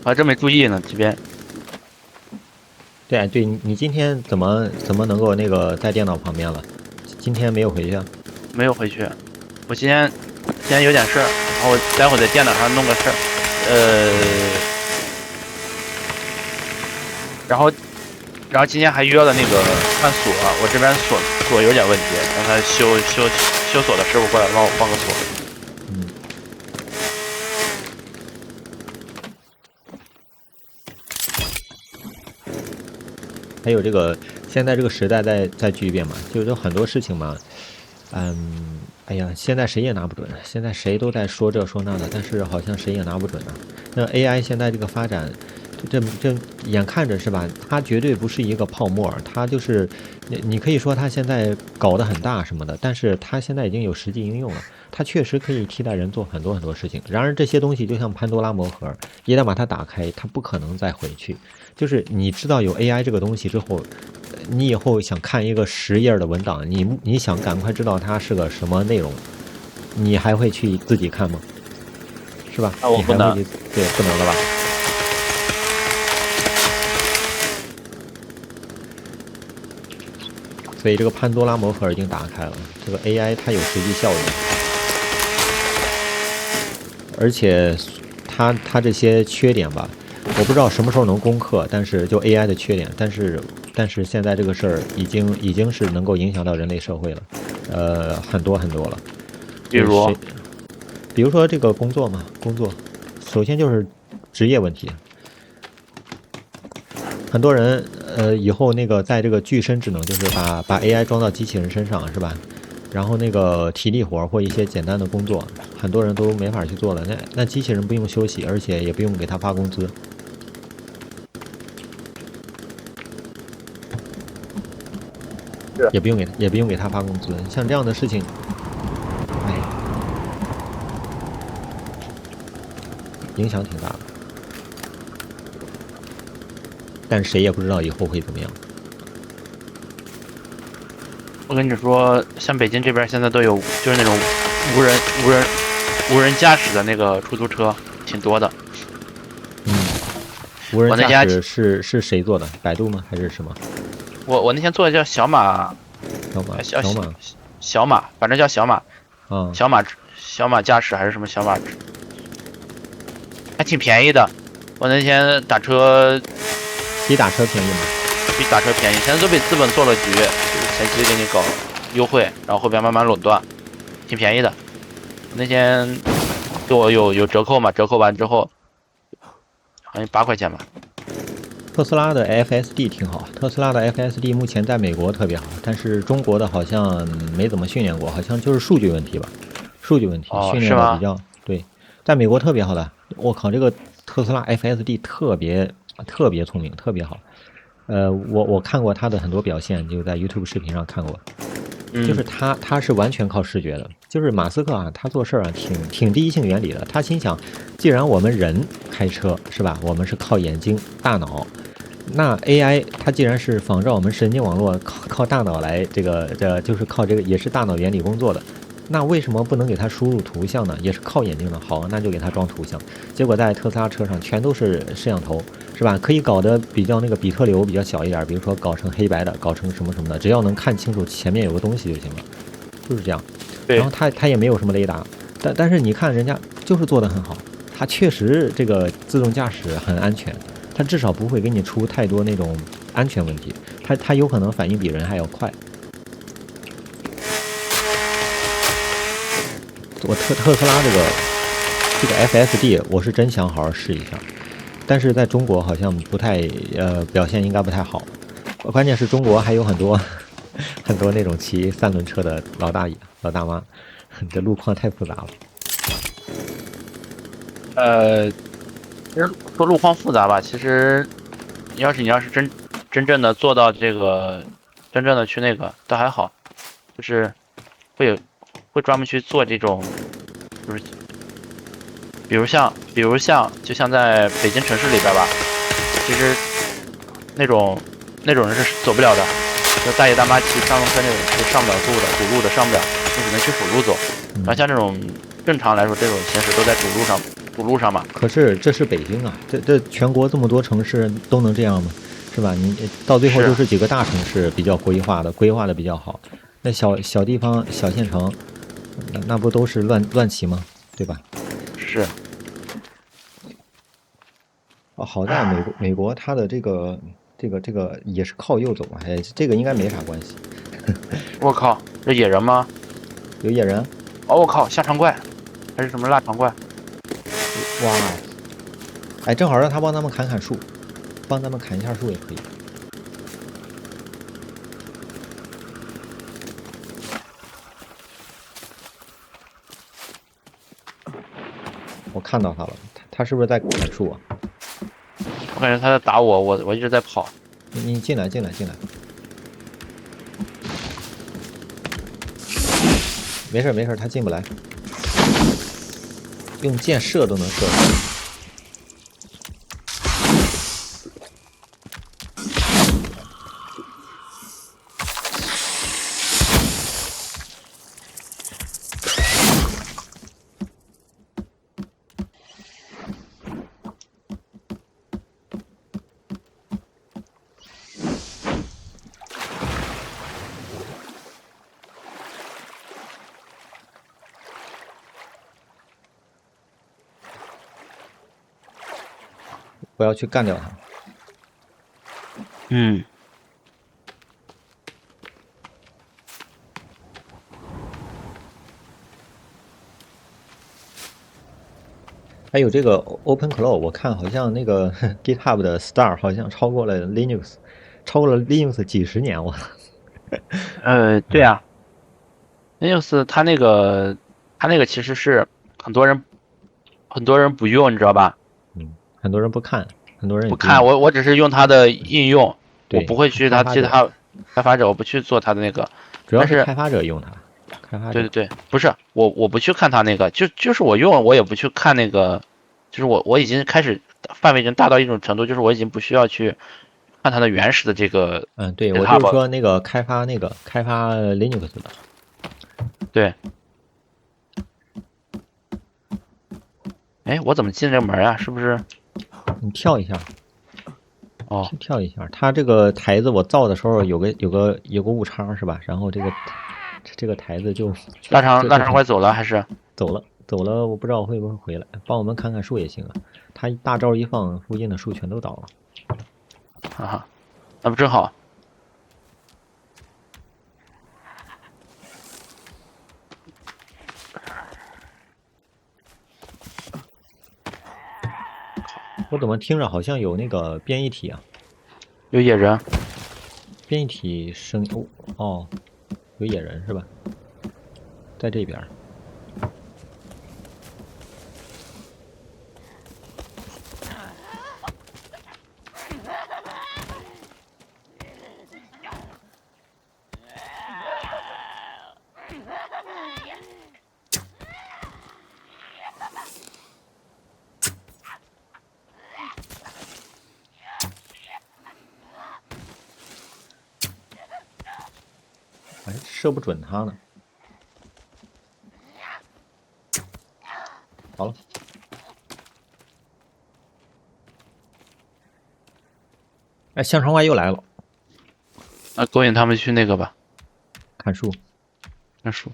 我还真没注意呢，这边。对，你今天怎么能够那个在电脑旁边了？今天没有回去啊？没有回去，我今天有点事儿，然后我待会儿在电脑上弄个事儿，然后今天还约了那个换锁，我这边锁有点问题，让他修锁的师傅过来帮我换个锁。还有这个现在这个时代在巨变嘛，就是很多事情嘛，哎呀，现在谁也拿不准，现在谁都在说这说那的，但是好像谁也拿不准啊。那 AI 现在这个发展，这眼看着是吧？它绝对不是一个泡沫，它就是你可以说它现在搞得很大什么的，但是它现在已经有实际应用了，它确实可以替代人做很多很多事情。然而这些东西就像潘多拉魔盒，一旦把它打开，它不可能再回去。就是你知道有 AI 这个东西之后，你以后想看一个10页的文档，你想赶快知道它是个什么内容，你还会去自己看吗？是吧？我不能。对，不能了吧？所以这个潘多拉魔盒已经打开了，这个 AI 它有实际效应，而且它这些缺点吧。我不知道什么时候能攻克，但是就 AI 的缺点，但是现在这个事儿已经是能够影响到人类社会了，很多很多了。比如说这个工作嘛，首先就是职业问题，很多人以后那个在这个具身智能，就是把 AI 装到机器人身上，是吧？然后那个体力活或一些简单的工作，很多人都没法去做了。那机器人不用休息，而且也不用给他发工资，是也不用给他发工资。像这样的事情，哎，影响挺大的。但谁也不知道以后会怎么样。我跟你说，像北京这边现在都有，就是那种无人无人无人驾驶的那个出租车，挺多的。无人我那驾天驶是谁做的？百度吗？还是什么？我那天坐的叫小马，小马？小小马？小马，反正叫小马，啊，小马驾驶还是什么小马，还挺便宜的。我那天打车比打车便宜吗？比打车便宜，现在都被资本做了局，就是前期给你搞优惠，然后后边慢慢垄断，挺便宜的。那天给我有折扣嘛，折扣完之后好像8块钱吧。特斯拉的 FSD 挺好，特斯拉的 FSD 目前在美国特别好，但是中国的好像没怎么训练过，好像就是数据问题吧，数据问题，哦，训是吗？练的比较对，在美国特别好的，我靠，这个特斯拉 FSD 特别聪明，特别好。我看过他的很多表现，就在 YouTube 视频上看过，就是嗯，他是完全靠视觉的，就是马斯克啊，他做事儿啊挺第一性原理的。他心想，既然我们人开车是吧，我们是靠眼睛、大脑，那 AI 它既然是仿照我们神经网络靠大脑来就是靠这个也是大脑原理工作的，那为什么不能给它输入图像呢？也是靠眼睛的，好，那就给它装图像。结果在特斯拉车上全都是摄像头，是吧？可以搞得比较那个比特流比较小一点，比如说搞成黑白的，搞成什么什么的，只要能看清楚前面有个东西就行了，就是这样。然对后它也没有什么雷达，但是你看人家就是做的很好，它确实这个自动驾驶很安全，它至少不会给你出太多那种安全问题，它有可能反应比人还要快。我特斯拉这个 FSD 我是真想好好试一下，但是在中国好像不太表现应该不太好，关键是中国还有很多很多那种骑三轮车的老大爷老大妈，这路况太复杂了。其实说路况复杂吧，其实你要是真正的做到这个，真正的去那个倒还好，就是会专门去做这种，就是比如像就像在北京城市里边吧，其实那种那种人是走不了的，就大爷大妈骑三轮车那种是上不了路的，主路的上不了，你只能去辅路走。然后像这种正常来说，这种行驶都在主路上嘛。可是这是北京啊，这全国这么多城市都能这样吗？是吧？你到最后是就是几个大城市比较规划的比较好，那小地方小县城，那不都是乱骑吗？对吧？是，哦，好在美国它的这个也是靠右走嘛，哎，这个应该没啥关系。我靠，这野人吗？有野人，哦，我靠，下长怪，还是什么腊肠怪？哇，哎，正好让他帮他们砍砍树，帮他们砍一下树也可以。我看到他了，他是不是在砍树啊？我感觉他在打我，我一直在跑。你进来，没事，他进不来，用箭射都能射死。我要去干掉他。嗯，还有这个 OpenClaw，我看好像那个 GitHub 的 Star 好像超过了 Linux 几十年，我。对啊， Linux 它那个其实是很多人不用，你知道吧？嗯，很多人不看，很多人也不看，不用。我只是用它的应用，我不对，会去开发者，其他开发者，我不去做它的那个。但是主要是开发者用它，开发者。对对对，不是我不去看它那个，就是我用我也不去看那个，就是我已经开始范围已经大到一种程度，就是我已经不需要去看它的原始的这个 嗯，对，我就是 GitHub 了。说开发 Linux 的。对，哎，我怎么进这个门啊？是不是？你跳一下，哦，跳一下。它这个台子我造的时候有个误差是吧？然后这个台子就腊肠挺快走了还是？走了，我不知道会不会回来，帮我们砍砍树也行啊。他大招一放，附近的树全都倒了。哈哈，那不正好？我怎么听着好像有那个变异体啊？有野人，变异体声哦，有野人是吧？在这边。哎，射不准他呢。好了，哎，香肠怪又来了，那勾引他们去那个吧，砍树。看树。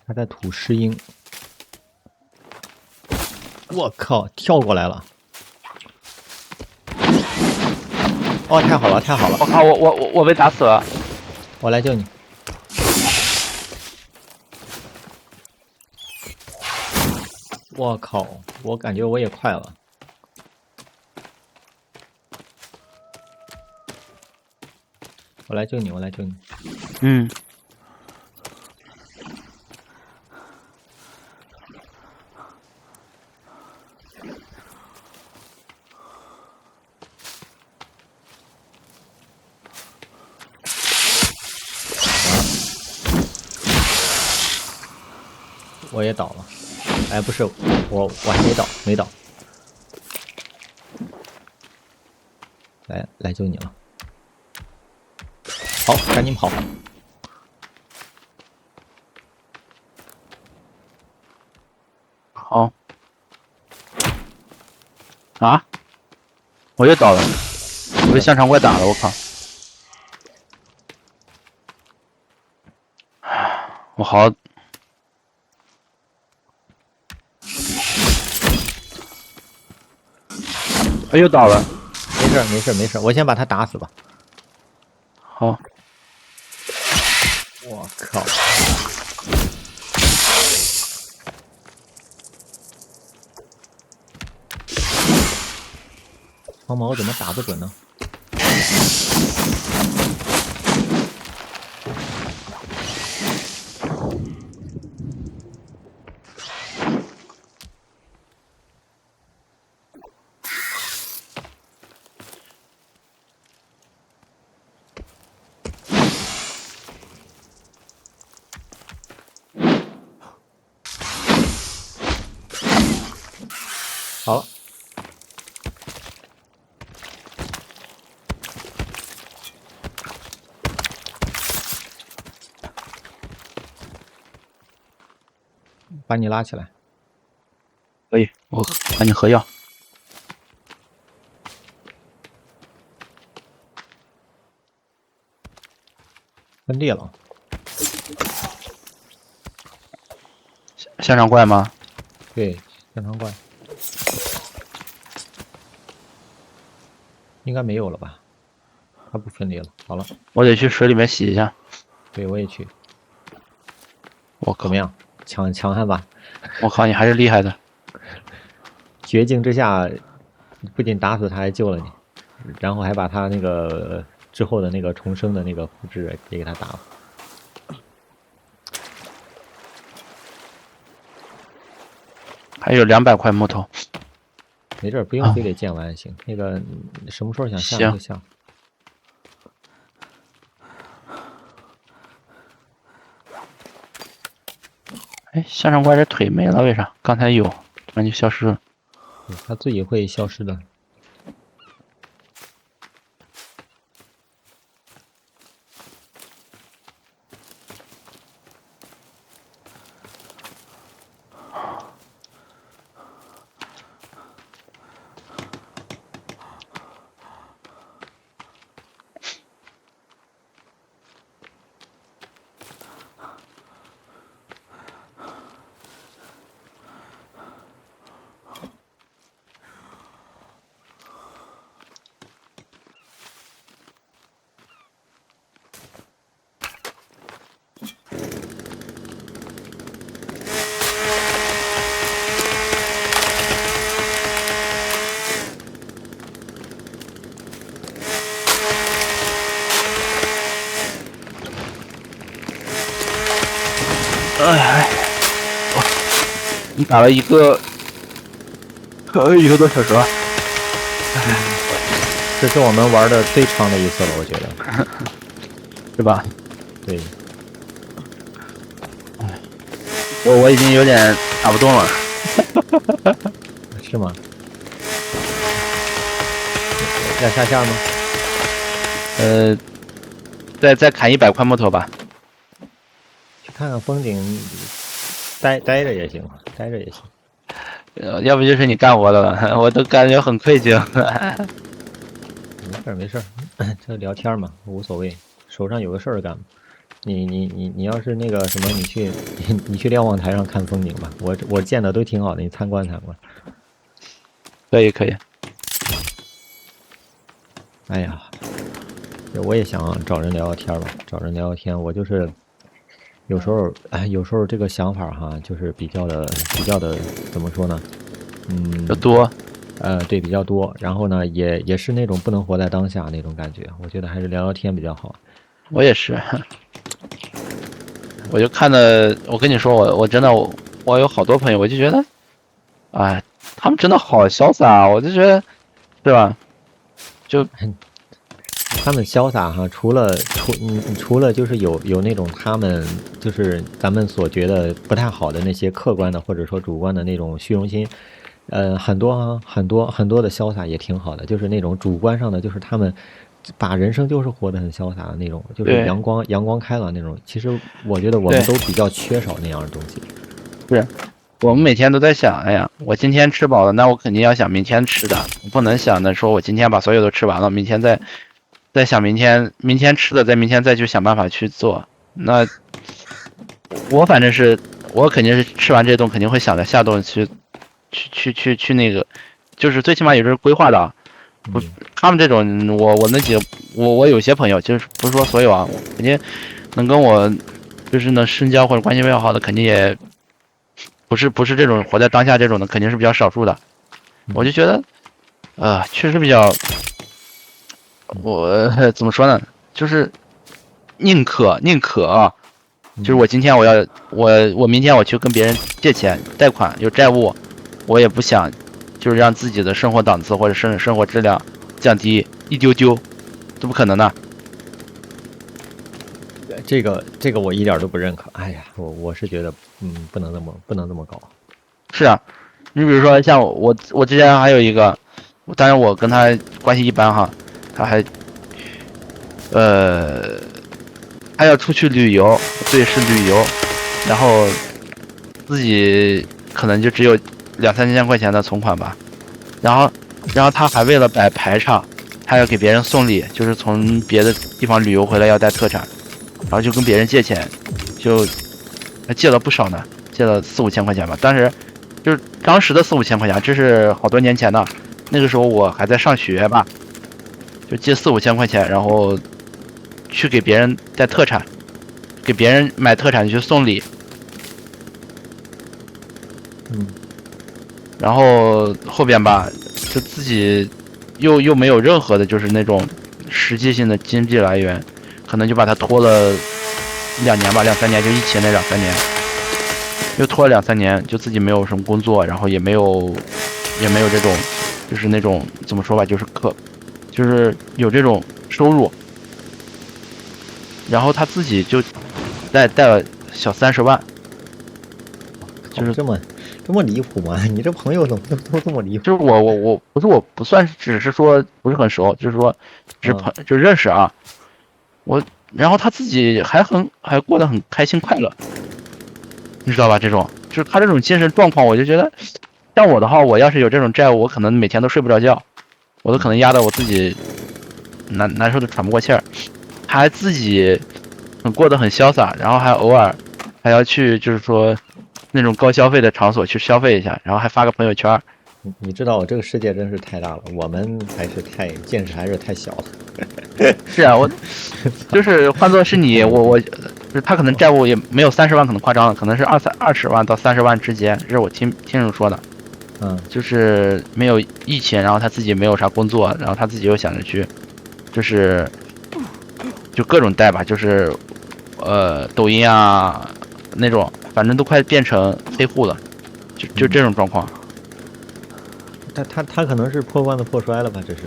他在吐石英。我靠，跳过来了！哦，太好了，太好了！我靠，我被打死了。我来救你。我靠，我感觉我也快了。我来救你，我来救你。嗯，我也倒了。哎，不是，我还没倒。来救你了。好，赶紧跑！好。啊，我又倒了，我被香肠怪打了，我靠！我好，哎，又倒了。没事没事没事，我先把他打死吧。好，我靠！黄毛怎么打不准呢？好了，把你拉起来。可以，我赶紧喝药。分裂了。香肠怪吗？对，香肠怪。应该没有了吧？它不分离了。好了，我得去水里面洗一下。对我也去。我靠怎么，样？强悍吧？我靠，你还是厉害的。绝境之下，不仅打死他，还救了你，然后还把他那个之后的那个重生的那个复制也给他打了。还有200块木头。没事儿，不用非得建完行。那个什么时候想下就下。哎，向上怪这腿没了，为啥？刚才有，突然就消失了。他自己会消失的。哎，你打了一个多小时了。这是我们玩的最长的一次了，我觉得。是吧？对。我已经有点打不动了。是吗？要下线吗？再砍100块木头吧。去看看风景，待着也行，待着也行。要不就是你干活的了，我都感觉很愧疚。没事儿没事儿，这聊天嘛，无所谓。手上有个事儿干。你要是那个什么，你去瞭望台上看风景吧。我建的都挺好的，你参观参观。可以。哎呀，我也想找人聊聊天吧，找人聊聊天。我就是有时候这个想法哈，就是比较的怎么说呢？多。对，比较多。然后呢，也是那种不能活在当下那种感觉。我觉得还是聊聊天比较好。我也是。我就看的，我跟你说，我真的我有好多朋友，我就觉得，哎，他们真的好潇洒啊，我就觉得，对吧？就他们潇洒哈，除了就是有那种他们就是咱们所觉得不太好的那些客观的或者说主观的那种虚荣心，很多的潇洒也挺好的，就是那种主观上的，就是他们把人生就是活得很潇洒的那种，就是阳光开朗那种。其实我觉得我们都比较缺少那样的东西。是，我们每天都在想，哎呀，我今天吃饱了，那我肯定要想明天吃的，我不能想着说我今天把所有都吃完了，明天再想明天吃的，在明天再去想办法去做。那我反正是，我肯定是吃完这顿肯定会想着下顿去那个，就是最起码有这规划的。不，他们这种我那几个我有些朋友，就是不是说所有啊，肯定能跟我就是能深交或者关系比较好的，肯定也不是这种活在当下这种的，肯定是比较少数的。我就觉得，确实比较，我怎么说呢？就是宁可，就是我今天我明天我去跟别人借钱贷款有债务，我也不想就是让自己的生活档次或者生活质量降低一丢丢，这不可能的。这个我一点都不认可。哎呀，我是觉得不能这么搞。是啊，你比如说像我之前还有一个，当然我跟他关系一般哈，他还他要出去旅游，对，是旅游，然后自己可能就只有2、3千块钱的存款吧，然后他还为了摆排场，他要给别人送礼，就是从别的地方旅游回来要带特产，然后就跟别人借钱，就还借了不少呢，借了4、5千块钱吧。当时就是当时的4、5千块钱，这是好多年前的，那个时候我还在上学吧，就借4、5千块钱，然后去给别人带特产，给别人买特产去送礼，然后后边吧，就自己又没有任何的就是那种实际性的经济来源，可能就把他拖了2年吧，2、3年，就疫情那2、3年，又拖了2、3年，就自己没有什么工作，然后也没有这种，就是那种怎么说吧，就是有这种收入，然后他自己就带了小30万，就是这么离谱吗？你这朋友怎么都这么离谱？就是我不算是，只是说不是很熟，就是说只是就认识啊。然后他自己还过得很开心快乐，你知道吧？这种就是他这种精神状况，我就觉得像我的话，我要是有这种债务，我可能每天都睡不着觉，我都可能压得我自己难受的喘不过气儿。他还自己过得很潇洒，然后还偶尔还要去就是说那种高消费的场所去消费一下，然后还发个朋友圈。你知道这个世界真是太大了，我们见识还是太小了。是啊，我就是换作是你，我就是他可能债务也没有30万可能夸张了，可能是20万到30万之间，这是我听人说的。就是没有疫情，然后他自己没有啥工作，然后他自己又想着去，就各种贷吧，就是抖音啊那种，反正都快变成黑户了，就这种状况。他可能是破罐子破摔了吧，这是。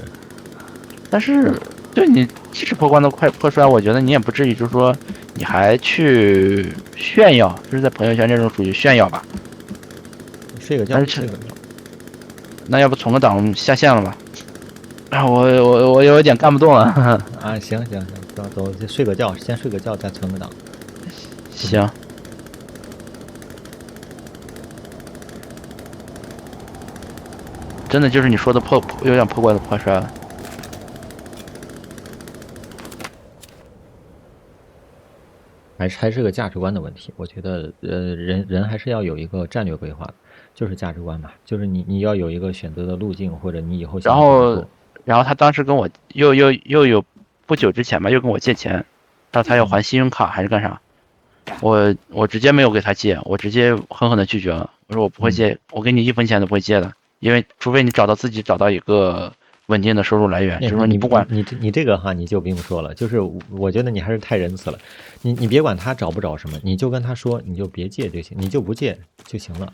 但是对你即使破罐子破摔，我觉得你也不至于就是说你还去炫耀，就是在朋友圈这种属于炫耀吧。睡个觉，那要不存个档下线了吧？我有点干不动了。啊，行，走，睡个觉，先睡个觉，再存个档。行。真的就是你说的有点破罐子破摔了。还是个价值观的问题，我觉得人还是要有一个战略规划的，就是价值观嘛，就是你要有一个选择的路径，或者你以后想怎么做。然后他当时跟我又有不久之前吧，又跟我借钱，他说他要还信用卡还是干啥，我直接没有给他借，我直接狠狠的拒绝了，我说我不会借，我给你1分钱都不会借的，因为除非你自己找到一个稳定的收入来源，就是说你不管你这个哈，你就不用说了，就是我觉得你还是太仁慈了，你别管他找不找什么，你就跟他说，你就别借就行，你就不借就行了，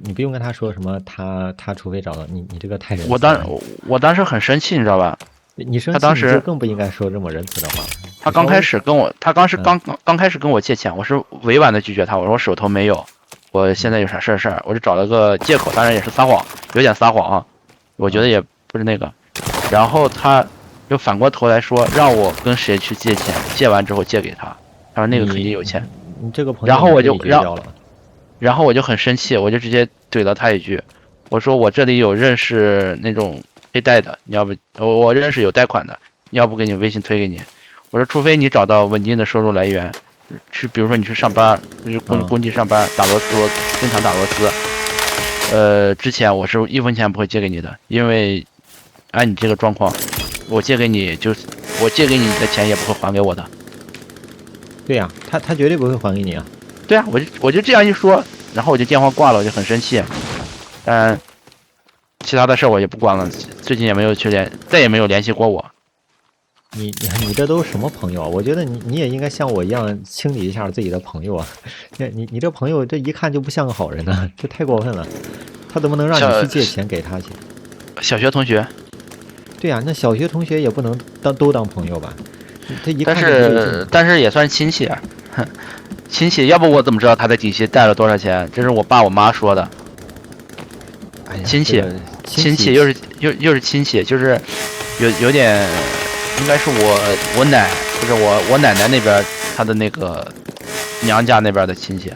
你不用跟他说什么他除非找到你这个太仁慈了。我当时很生气，你知道吧？你生气，你就更不应该说这么仁慈的话。他刚开始刚开始跟我借钱，我是委婉的拒绝他，我说我手头没有，我现在有啥事儿，我就找了个借口，当然也是撒谎，有点撒谎啊，我觉得也不是那个。然后他又反过头来说让我跟谁去借钱，借完之后借给他，他说那个肯定有钱。你这个朋友，然后我就很生气，我就直接怼了他一句，我说我这里有认识那种黑贷的，你要不我认识有贷款的，要不给你微信推给你。我说除非你找到稳定的收入来源，比如说你去上班，就是工地上班打螺丝，经常打螺丝。之前我是1分钱不会借给你的，因为按你这个状况，我借给你的钱也不会还给我的。对呀，他绝对不会还给你啊。对啊，我就这样一说，然后我就电话挂了，我就很生气。其他的事我也不管了，最近也没有再也没有联系过我。你这都是什么朋友啊？我觉得你也应该像我一样清理一下自己的朋友啊。你这朋友这一看就不像个好人呢，这太过分了。他怎么能让你去借钱给他去？小学同学。对呀，那小学同学也不能都当朋友吧？他一看但是也算亲戚啊。亲戚，要不我怎么知道他在底细贷了多少钱？这是我爸我妈说的。亲戚又是亲戚，就是有点，应该是我奶，不是我奶奶那边他的那个娘家那边的亲戚。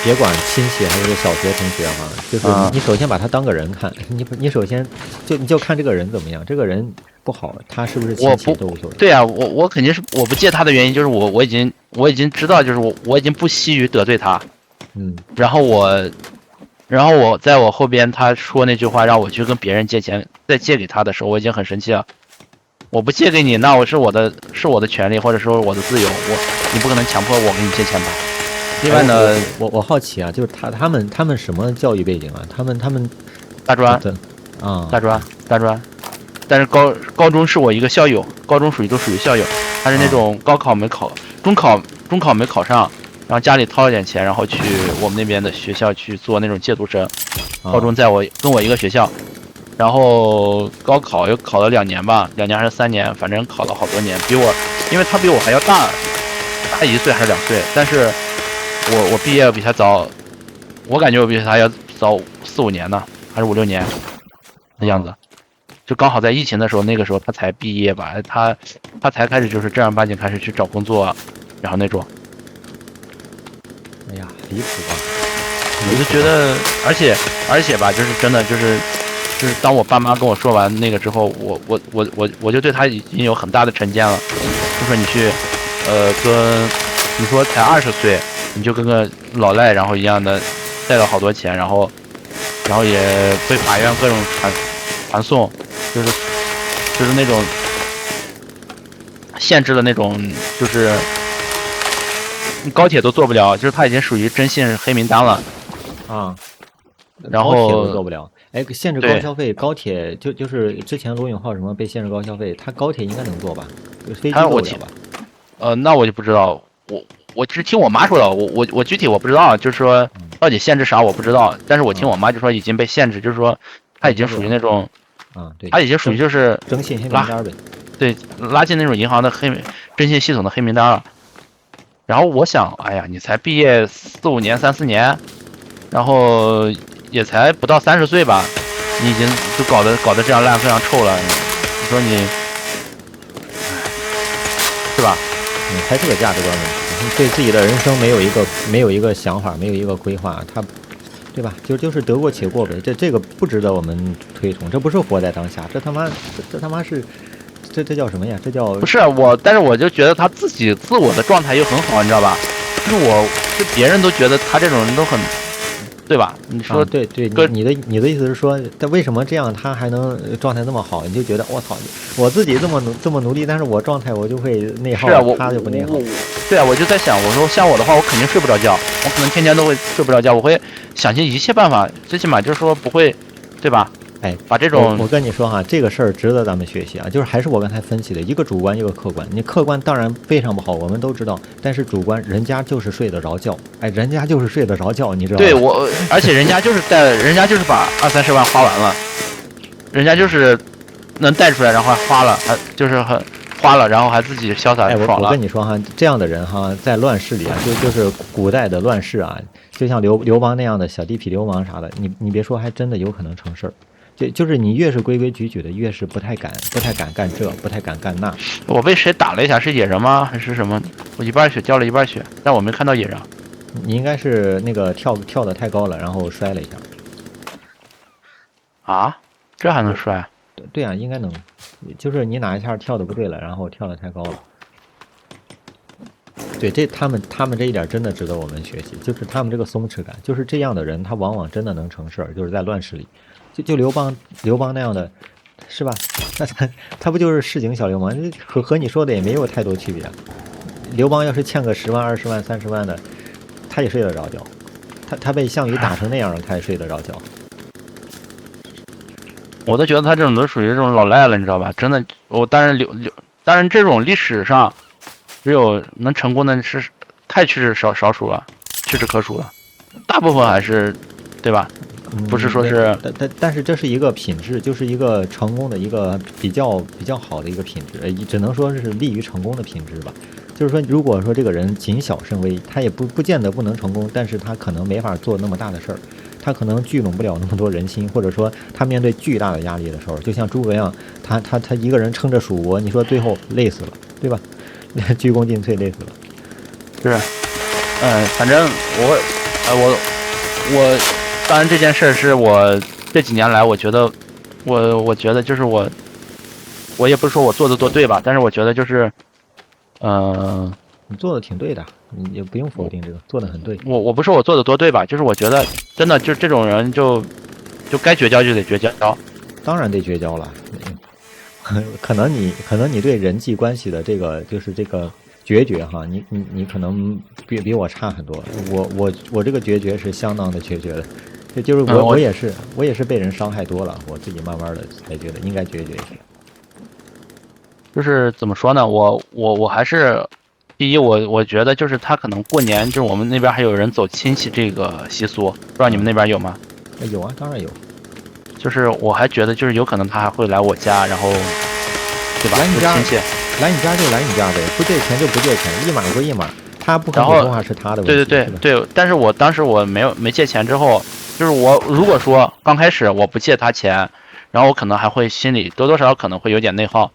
别管亲戚还是小学同学哈，就是你首先把他当个人看，你首先你就看这个人怎么样，这个人不好，他是不是亲戚都无所谓。对啊，我肯定是我不借他的原因就是我已经知道，就是我已经不惜于得罪他。然然后在我后边他说那句话让我去跟别人借钱，再借给他的时候，我已经很生气了。我不借给你，那是我的权利，或者说我的自由，你不可能强迫我给你借钱吧？另外呢，我好奇啊，就是他们什么教育背景啊？他们大专啊，大专，但是高中是我一个校友，高中都属于校友，他是那种高考没考，中考没考上，然后家里掏了点钱，然后去我们那边的学校去做那种借读生，高中跟我一个学校。然后高考又考了2年吧，2年还是3年，反正考了好多年，因为他比我还要大1岁还是2岁，但是我毕业比他早，我感觉我比他要早4、5年呢，还是5、6年的样子，就刚好在疫情的时候，那个时候他才毕业吧，他才开始就是正儿八经开始去找工作，然后那种，哎呀，离谱啊！我就觉得，而且吧，就是真的就是当我爸妈跟我说完那个之后，我就对他已经有很大的成见了。就说你去，你说才20岁，你就跟个老赖然后一样的贷了好多钱，然后也被法院各种传送，就是那种限制的那种，就是高铁都坐不了，就是他已经属于征信黑名单了啊。然后高铁都做不了，哎，限制高消费，高铁就是之前罗永浩什么被限制高消费，他高铁应该能坐吧？飞机坐不了吧？那我就不知道，我只是听我妈说的，我具体我不知道，就是说到底限制啥我不知道，但是我听我妈就说已经被限制，就是说他已经属于那种，对，他已经属于就是征信黑名单呗，对，拉进那种银行的征信系统的黑名单了。然后我想，哎呀，你才毕业4、5年、3、4年，然后也才不到30岁吧，你已经就搞得这样烂，非常臭了，你说你，是吧？还是个价值观问题，对自己的人生没有一个想法，没有一个规划，他，对吧？就是得过且过呗，这个不值得我们推崇，这不是活在当下，这他妈是，这叫什么呀？这叫不是我，但是我就觉得他自我的状态又很好，你知道吧？就别人都觉得他这种人都很。对吧？你说对，你的意思是说，他为什么这样他还能状态那么好？你就觉得我操，我自己这么努力，但是我状态我就会内耗，他就不内耗。对啊，我就在想，我说像我的话，我肯定睡不着觉，我可能天天都会睡不着觉，我会想尽一切办法，最起码就是说不会，对吧？哎，把这种我跟你说哈，这个事儿值得咱们学习啊，就是还是我刚才分析的，一个主观，一个客观。你客观当然非常不好，我们都知道，但是主观人家就是睡得着觉，哎，人家就是睡得着觉，你知道吗？对而且人家就是把20、30万花完了，人家就是能贷出来，然后还花了，还就是花了，然后还自己潇洒爽了。我跟你说哈，这样的人哈，在乱世里啊，就是古代的乱世啊，就像刘邦那样的小地痞流氓啥的，你别说，还真的有可能成事儿。就是你越是规规矩矩的，越是不太敢干这，不太敢干那。我被谁打了一下？是野人吗？还是什么？我一半血掉了一半血，但我没看到野人。你应该是那个跳得太高了，然后摔了一下。啊？这还能摔？对啊，应该能。就是你哪一下跳的不对了，然后跳得太高了。对，他们这一点真的值得我们学习，就是他们这个松弛感，就是这样的人，他往往真的能成事儿，就是在乱世里。就刘邦那样的，是吧？那他不就是市井小流氓？和你说的也没有太多区别。刘邦要是欠个10万、20万、30万的，他也睡得着觉。他被项羽打成那样了，他也睡得着觉。我都觉得他这种都属于这种老赖了，你知道吧？真的，当然这种历史上只有能成功的是太屈指少数了，屈指可数了，大部分还是，对吧？不是说是，但是这是一个品质，就是一个成功的一个比较好的一个品质，只能说是利于成功的品质吧。就是说，如果说这个人谨小慎微，他也不见得不能成功，但是他可能没法做那么大的事儿，他可能聚拢不了那么多人心，或者说他面对巨大的压力的时候，就像诸葛亮，他一个人撑着蜀国，你说最后累死了，对吧？鞠躬尽瘁，累死了。是，反正我。当然，这件事是我这几年来，我觉得，我觉得就是我也不是说我做的多对吧，但是我觉得就是，你做的挺对的，你也不用否定这个，做的很对。我不说我做的多对吧，就是我觉得真的就这种人就该绝交就得绝交。当然得绝交了。可能你对人际关系的这个就是这个决绝哈，你可能比我差很多。我这个决绝是相当的决绝的，就是我也是被人伤害多了，我自己慢慢的才觉得应该决绝一些。就是怎么说呢，我还是第一，我觉得就是他可能过年就是我们那边还有人走亲戚这个习俗，不知道你们那边有吗？有啊，当然有。就是我还觉得就是有可能他还会来我家，然后对吧？来你家亲戚。来你家就来你家呗，不借钱就不借钱，一码归一码。他不跟你说话是他的问题。对对对对，但是我当时我没借钱之后，就是我如果说刚开始我不借他钱，然后我可能还会心里多多少少可能会有点内耗，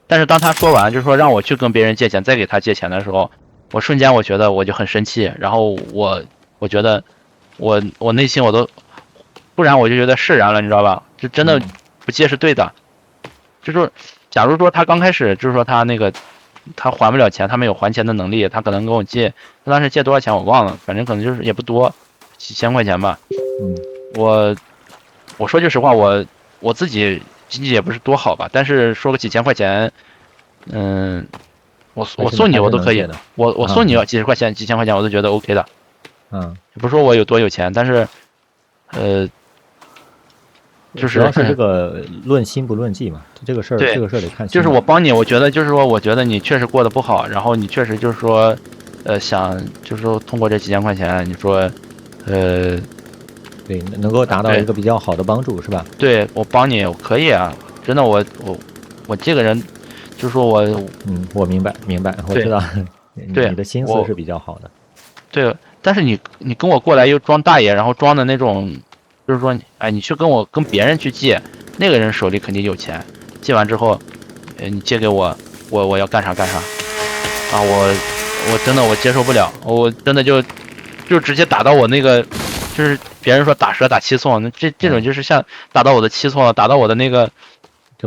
但是当他说完就是说让我去跟别人借钱，再给他借钱的时候，我瞬间我觉得我就很生气，然后我觉得我内心我都，不然我就觉得释然了，你知道吧？就真的不借是对的，就是假如说他刚开始就是说他还不了钱，他没有还钱的能力，他可能跟我借，他当时借多少钱我忘了，反正可能就是也不多，几千块钱吧。我说句实话，我自己经济也不是多好吧，但是说个几千块钱，嗯，我送你我都可以，我送你几十块钱、几千块钱我都觉得 OK 的。不是说我有多有钱，但是就是主要是这个论心不论迹嘛，这个事儿得看心。就是我帮你，我觉得就是说，我觉得你确实过得不好，然后你确实就是说，想就是说通过这几千块钱，你说，对，能够达到一个比较好的帮助，是吧？对，我帮你，我可以啊，真的，我这个人，就是说我明白，我知道，你的心思是比较好的。对，但是你跟我过来又装大爷，然后装的那种。就是说，哎，你去跟别人去借，那个人手里肯定有钱，借完之后，你借给我，我要干啥干啥，啊，我真的我接受不了，我真的就直接打到我那个，就是别人说打蛇打七寸，那这种就是像打到我的七寸了，打到我的那个，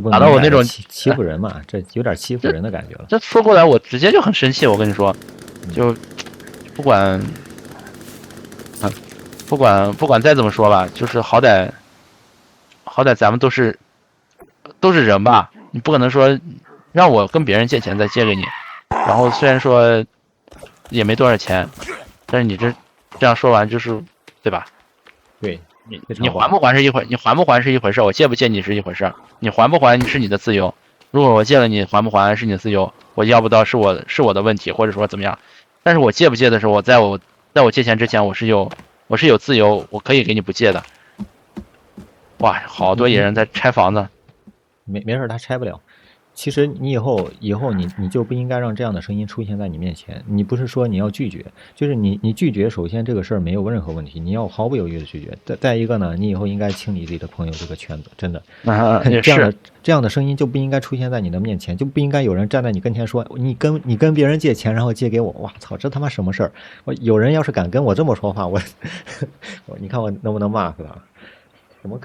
打到我那种欺负人嘛，这有点欺负人的感觉了。这说过来我直接就很生气，我跟你说，就不管。不管再怎么说吧，就是好歹咱们都是人吧，你不可能说让我跟别人借钱再借给你，然后虽然说也没多少钱，但是你这样说完就是对吧？对，你还不还是一回事，我借不借你是一回事，你还不还是你的自由。如果我借了你还不还是你的自由，我要不到是我的问题，或者说怎么样。但是我借不借的时候，在我借钱之前，我是有自由，我可以给你不借的。哇，好多野人在拆房子。没事，他拆不了。其实你以后你就不应该让这样的声音出现在你面前。你不是说你要拒绝，就是你拒绝，首先这个事儿没有任何问题，你要毫不犹豫的拒绝。再一个呢，你以后应该清理自己的朋友这个圈子，真的。这样的声音就不应该出现在你的面前，就不应该有人站在你跟前说你跟别人借钱，然后借给我。哇操，这他妈什么事儿？有人要是敢跟我这么说话，你看我能不能骂死他？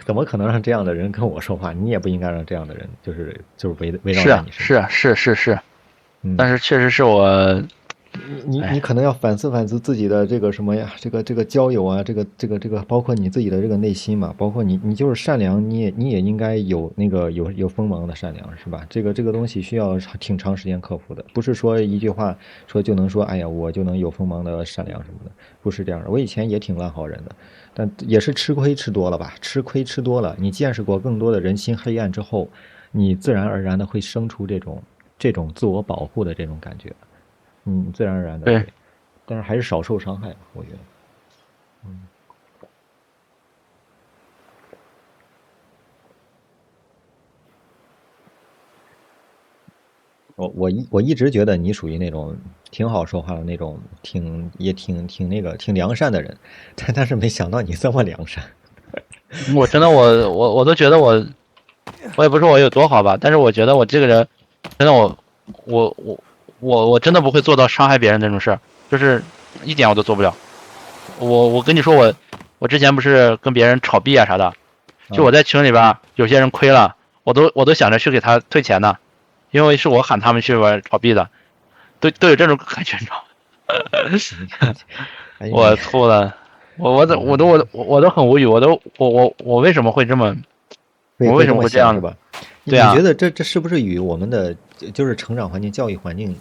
怎么可能让这样的人跟我说话？你也不应该让这样的人就是围绕在你身上。是，但是确实是我，你可能要反思自己的这个什么呀？这个交友啊，这个，包括你自己的这个内心嘛，包括你就是善良，你也应该有那个有锋芒的善良，是吧？这个东西需要挺长时间克服的，不是说一句话说就能说，哎呀，我就能有锋芒的善良什么的，不是这样的。我以前也挺烂好人的。但也是吃亏吃多了吧？吃亏吃多了，你见识过更多的人心黑暗之后，你自然而然的会生出这种自我保护的这种感觉，自然而然的。对，但是还是少受伤害吧，我觉得。我一直觉得你属于那种挺好说话的那种，挺良善的人，但是没想到你这么良善。我真的我都觉得我也不是我有多好吧，但是我觉得我这个人真的我真的不会做到伤害别人那种事儿，就是一点我都做不了。我跟你说我之前不是跟别人炒币啊啥的，就我在群里边有些人亏了，我都想着去给他退钱的。因为是我喊他们去玩炒币的，都有这种感觉，你知道吗？哎我吐了，我都很无语，我为什么会这么，我为什么会这么会这样呢？想是吧？对啊，你觉得这是不是与我们的就是成长环境、教育环境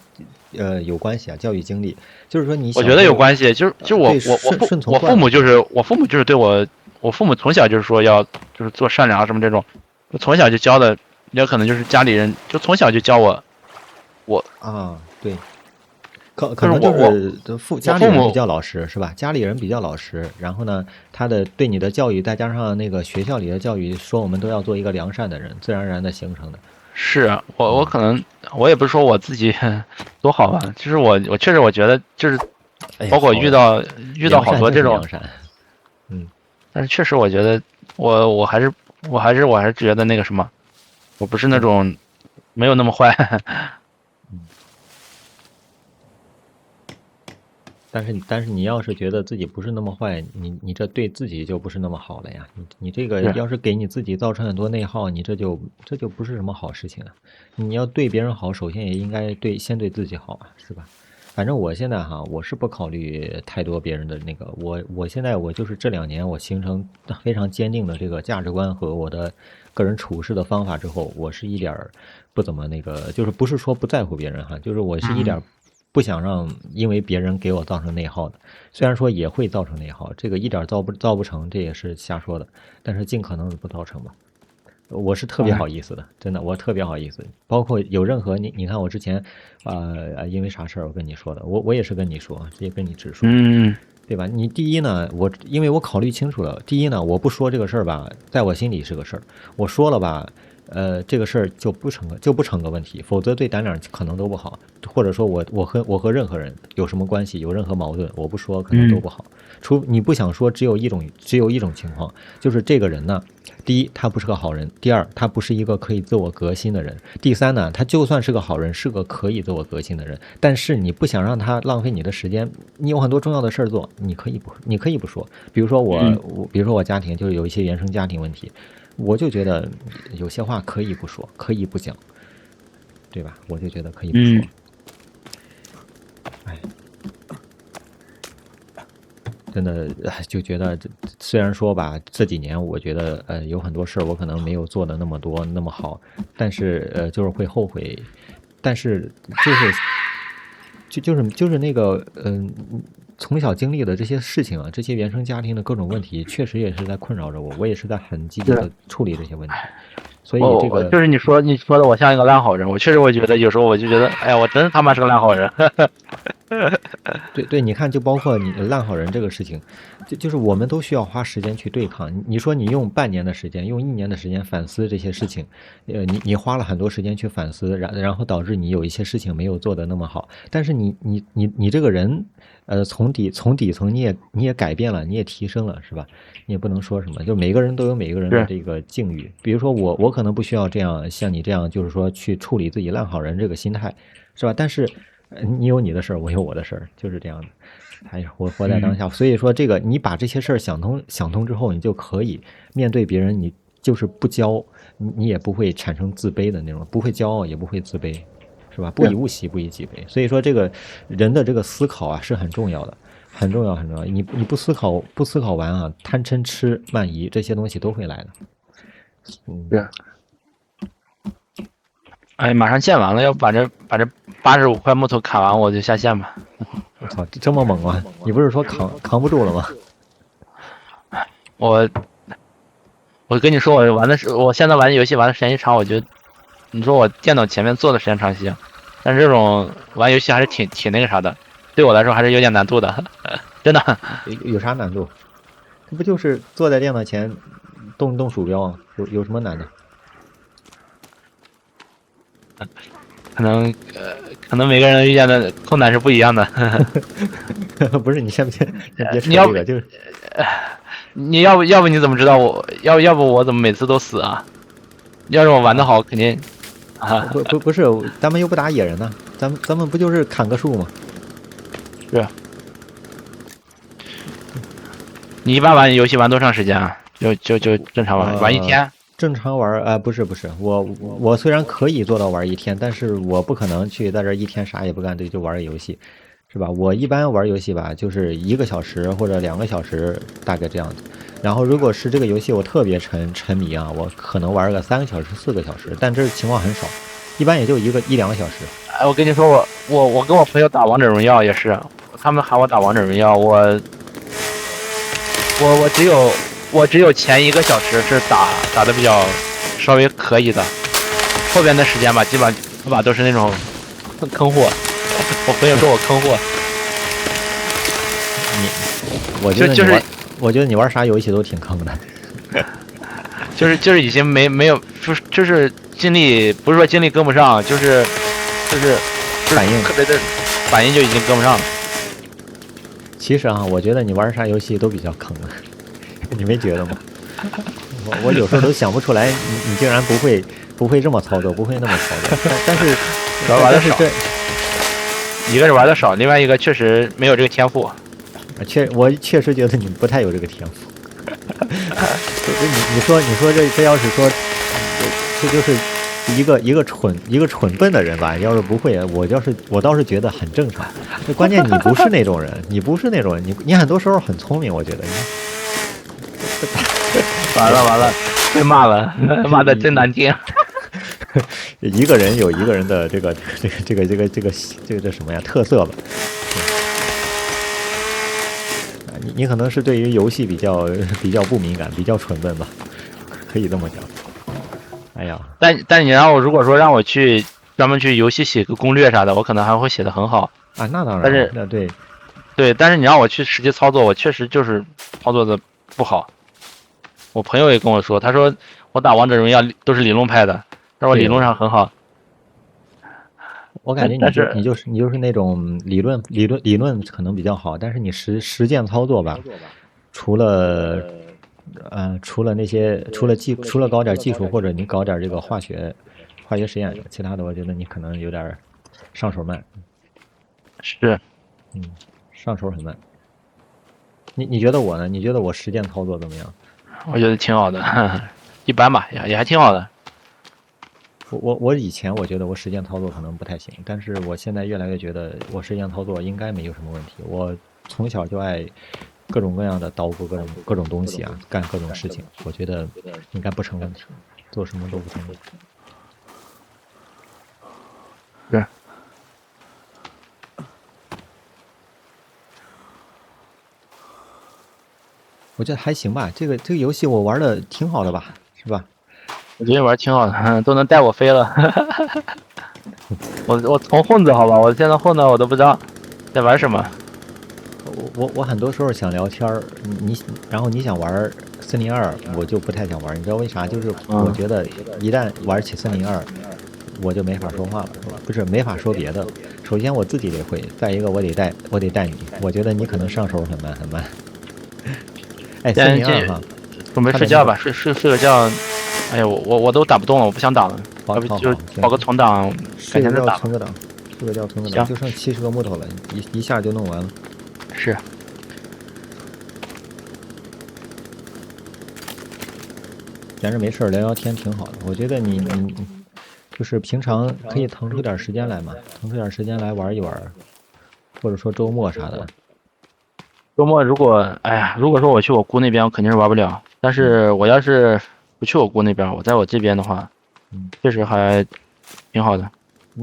有关系啊？教育经历，就是说你我觉得小时候有关系，就对顺从我父惯了是吧？母就是我父母就是对我父母从小就是说要就是做善良啊什么这种，从小就教的，也可能就是家里人就从小就教我啊，对，可就是能就是我父母家里人比较老实是吧？家里人比较老实，然后呢，他的对你的教育，再加上那个学校里的教育，说我们都要做一个良善的人，自然而然的形成的。是我嗯，可能我也不是说我自己多好吧，其实我确实我觉得就是哎呀，包括好了，遇到好良善多这种，就是良善。嗯，但是确实我觉得我还是觉得那个什么，我不是那对，种没有那么坏。嗯。但是你要是觉得自己不是那么坏，你这对自己就不是那么好了呀。你这个是，要是给你自己造成很多内耗，你这就不是什么好事情了。你要对别人好，首先也应该先对自己好啊，是吧？反正我现在哈，我是不考虑太多别人的那个，我现在我就是这2年我形成非常坚定的这个价值观和我的个人处事的方法之后，我是一点儿不怎么那个，就是不是说不在乎别人哈，就是我是一点嗯儿不想让因为别人给我造成内耗的，虽然说也会造成内耗，这个一点造不成，这也是瞎说的，但是尽可能的不造成吧。我是特别嗯好意思的，真的，我特别好意思。包括有任何你看我之前，因为啥事儿我跟你说的，我也是跟你说，也跟你直说，嗯对吧？你第一呢，因为我考虑清楚了，第一呢，我不说这个事儿吧，在我心里是个事儿，我说了吧，这个事儿就不成个问题，否则对咱俩可能都不好，或者说我和任何人有什么关系，有任何矛盾，我不说可能都嗯不好。你不想说，只有一种情况，就是这个人呢，第一他不是个好人，第二他不是一个可以自我革新的人，第三呢，他就算是个好人，是个可以自我革新的人，但是你不想让他浪费你的时间，你有很多重要的事儿做，你可以不说，比如说嗯比如说我家庭就是有一些原生家庭问题，我就觉得有些话可以不说，可以不讲，对吧？我就觉得可以不说。嗯哎，真的就觉得虽然说吧，这几年我觉得有很多事儿我可能没有做的那么多那么好，但是就是会后悔，但是就是那个从小经历的这些事情啊，这些原生家庭的各种问题，确实也是在困扰着我，我也是在很积极是。的处理这些问题，所以这个我就是你说的，我像一个烂好人。我确实我觉得有时候我就觉得，哎呀，我真他妈是个烂好人。对对，你看，就包括你烂好人这个事情，就是我们都需要花时间去对抗。你说你用半年的时间，用1年的时间反思这些事情，你花了很多时间去反思，然后导致你有一些事情没有做得那么好。但是你这个人，从底层你也改变了，你也提升了，是吧？你也不能说什么，就每个人都有每个人的是，这个境遇。比如说我可能不需要这样像你这样，就是说去处理自己烂好人这个心态，是吧？但是你有你的事儿，我有我的事儿，就是这样的。还有活在当嗯下，所以说这个你把这些事儿想通之后，你就可以面对别人，你就是不骄，你也不会产生自卑的那种，不会骄傲，也不会自卑，是吧？不以是，物喜，不以己悲。所以说这个人的这个思考啊是很重要的，很重要很重要。你不思考完啊，贪嗔痴慢疑这些东西都会来的。嗯，是。哎，马上建完了，要不把这85块木头砍完，我就下线吧。我操，这么猛啊！你不是说扛不住了吗？我我跟你说，我现在玩游戏玩的时间一长，我觉得你说我电脑前面坐的时间长些，但是这种玩游戏还是挺那个啥的，对我来说还是有点难度的，真的。有啥难度？这不就是坐在电脑前动一动鼠标啊？有什么难的？可能每个人遇见的困难是不一样的。不是，你先别扯你要不这个，就是你要不你怎么知道要不我怎么每次都死啊？要是我玩的好，肯定啊。不是，咱们又不打野人呢，咱们不就是砍个树吗？是。你一般玩游戏玩多长时间啊？就正常玩一天？正常玩不是，我虽然可以做到玩一天，但是我不可能去在这一天啥也不干就玩个游戏，是吧？我一般玩游戏吧，就是1个小时或者2个小时，大概这样子。然后如果是这个游戏我特别沉迷啊，我可能玩个3个小时、4个小时，但这情况很少，一般也就1、2个小时。哎，我跟你说，我跟我朋友打王者荣耀也是，他们喊我打王者荣耀，我只有前1个小时是打的比较稍微可以的，后边的时间吧，基本都是那种坑货。我朋友说我坑货，我觉得你玩啥游戏都挺坑的。就是已经没有，就是精力不是说精力跟不上，就是反应特别的反应就已经跟不上了。其实啊，我觉得你玩啥游戏都比较坑的，你没觉得吗？我有时候都想不出来，你竟然不会这么操作，不会那么操作。但是主要玩的少，这一个是玩的少，另外一个确实没有这个天赋。我确实觉得你不太有这个天赋。你说这要是说，这就是一个蠢笨的人吧？要是不会，我倒是觉得很正常。关键你不是那种人，你很多时候很聪明，我觉得。完了，被骂了，骂的真难听。一个人有一个人的这个叫什么呀特色吧。你可能是对于游戏比较不敏感，比较蠢笨吧，可以这么讲。哎呀，但你如果说让我去专门去游戏写个攻略啥的，我可能还会写的很好啊。那当然，但是那对，但是你让我去实际操作，我确实就是操作的不好。我朋友也跟我说，他说我打王者荣耀都是理论派的，但是我理论上很好。我感觉你就是那种理论可能比较好，但是你实践操作吧，除了那些除了搞点技术，或者你搞点这个化学实验，其他的我觉得你可能有点上手慢。是，上手很慢。你觉得我呢？你觉得我实践操作怎么样？我觉得挺好的，一般吧，也还挺好的。我以前我觉得我实践操作可能不太行，但是我现在越来越觉得我实践操作应该没有什么问题。我从小就爱各种各样的捣鼓各种东西啊，干各种事情，我觉得应该不成问题，做什么都不成问题。是。我觉得还行吧，这个游戏我玩的挺好的吧，是吧？我觉得玩挺好的，都能带我飞了。我从混子好吧，我现在混的我都不知道在玩什么。我很多时候想聊天儿，然后你想玩森林2，我就不太想玩，你知道为啥？就是我觉得一旦玩起森林2，我就没法说话了，不是没法说别的。首先我自己得会，再一个我得带你，我觉得你可能上手很慢。哎，森林2哈，准备睡觉吧，睡个觉。哎呀，我都打不动了，我不想打了，要不就保个存档，改天再打。存个档，就剩70个木头了，一下就弄完了。是。闲着没事聊聊天挺好的，我觉得你就是平常可以腾出点时间来嘛，玩一玩，或者说周末啥的。周末如果说我去我姑那边，我肯定是玩不了。但是我要是不去我姑那边，我在我这边的话，确实还挺好的。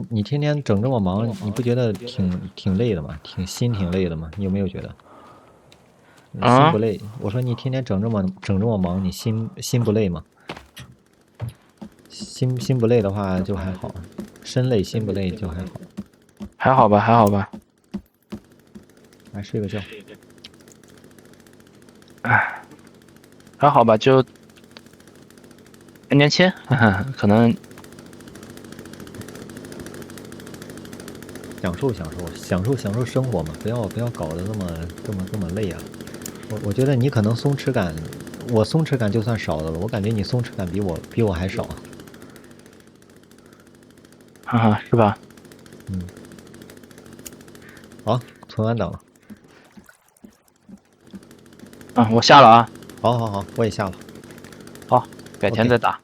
你天天整这么忙，你不觉得挺累的吗？挺累的吗？你有没有觉得？心不累？我说你天天整这么忙，你心不累吗？心不累的话就还好，身累心不累就还好。还好吧。来睡个觉。哎，还好吧，就还年轻，可能享受生活嘛，不要搞得这么累啊！我觉得你可能松弛感，我松弛感就算少的了，我感觉你松弛感比我还少。是吧？好，存完档了。我下了啊。好，我也下了。好，改天再打。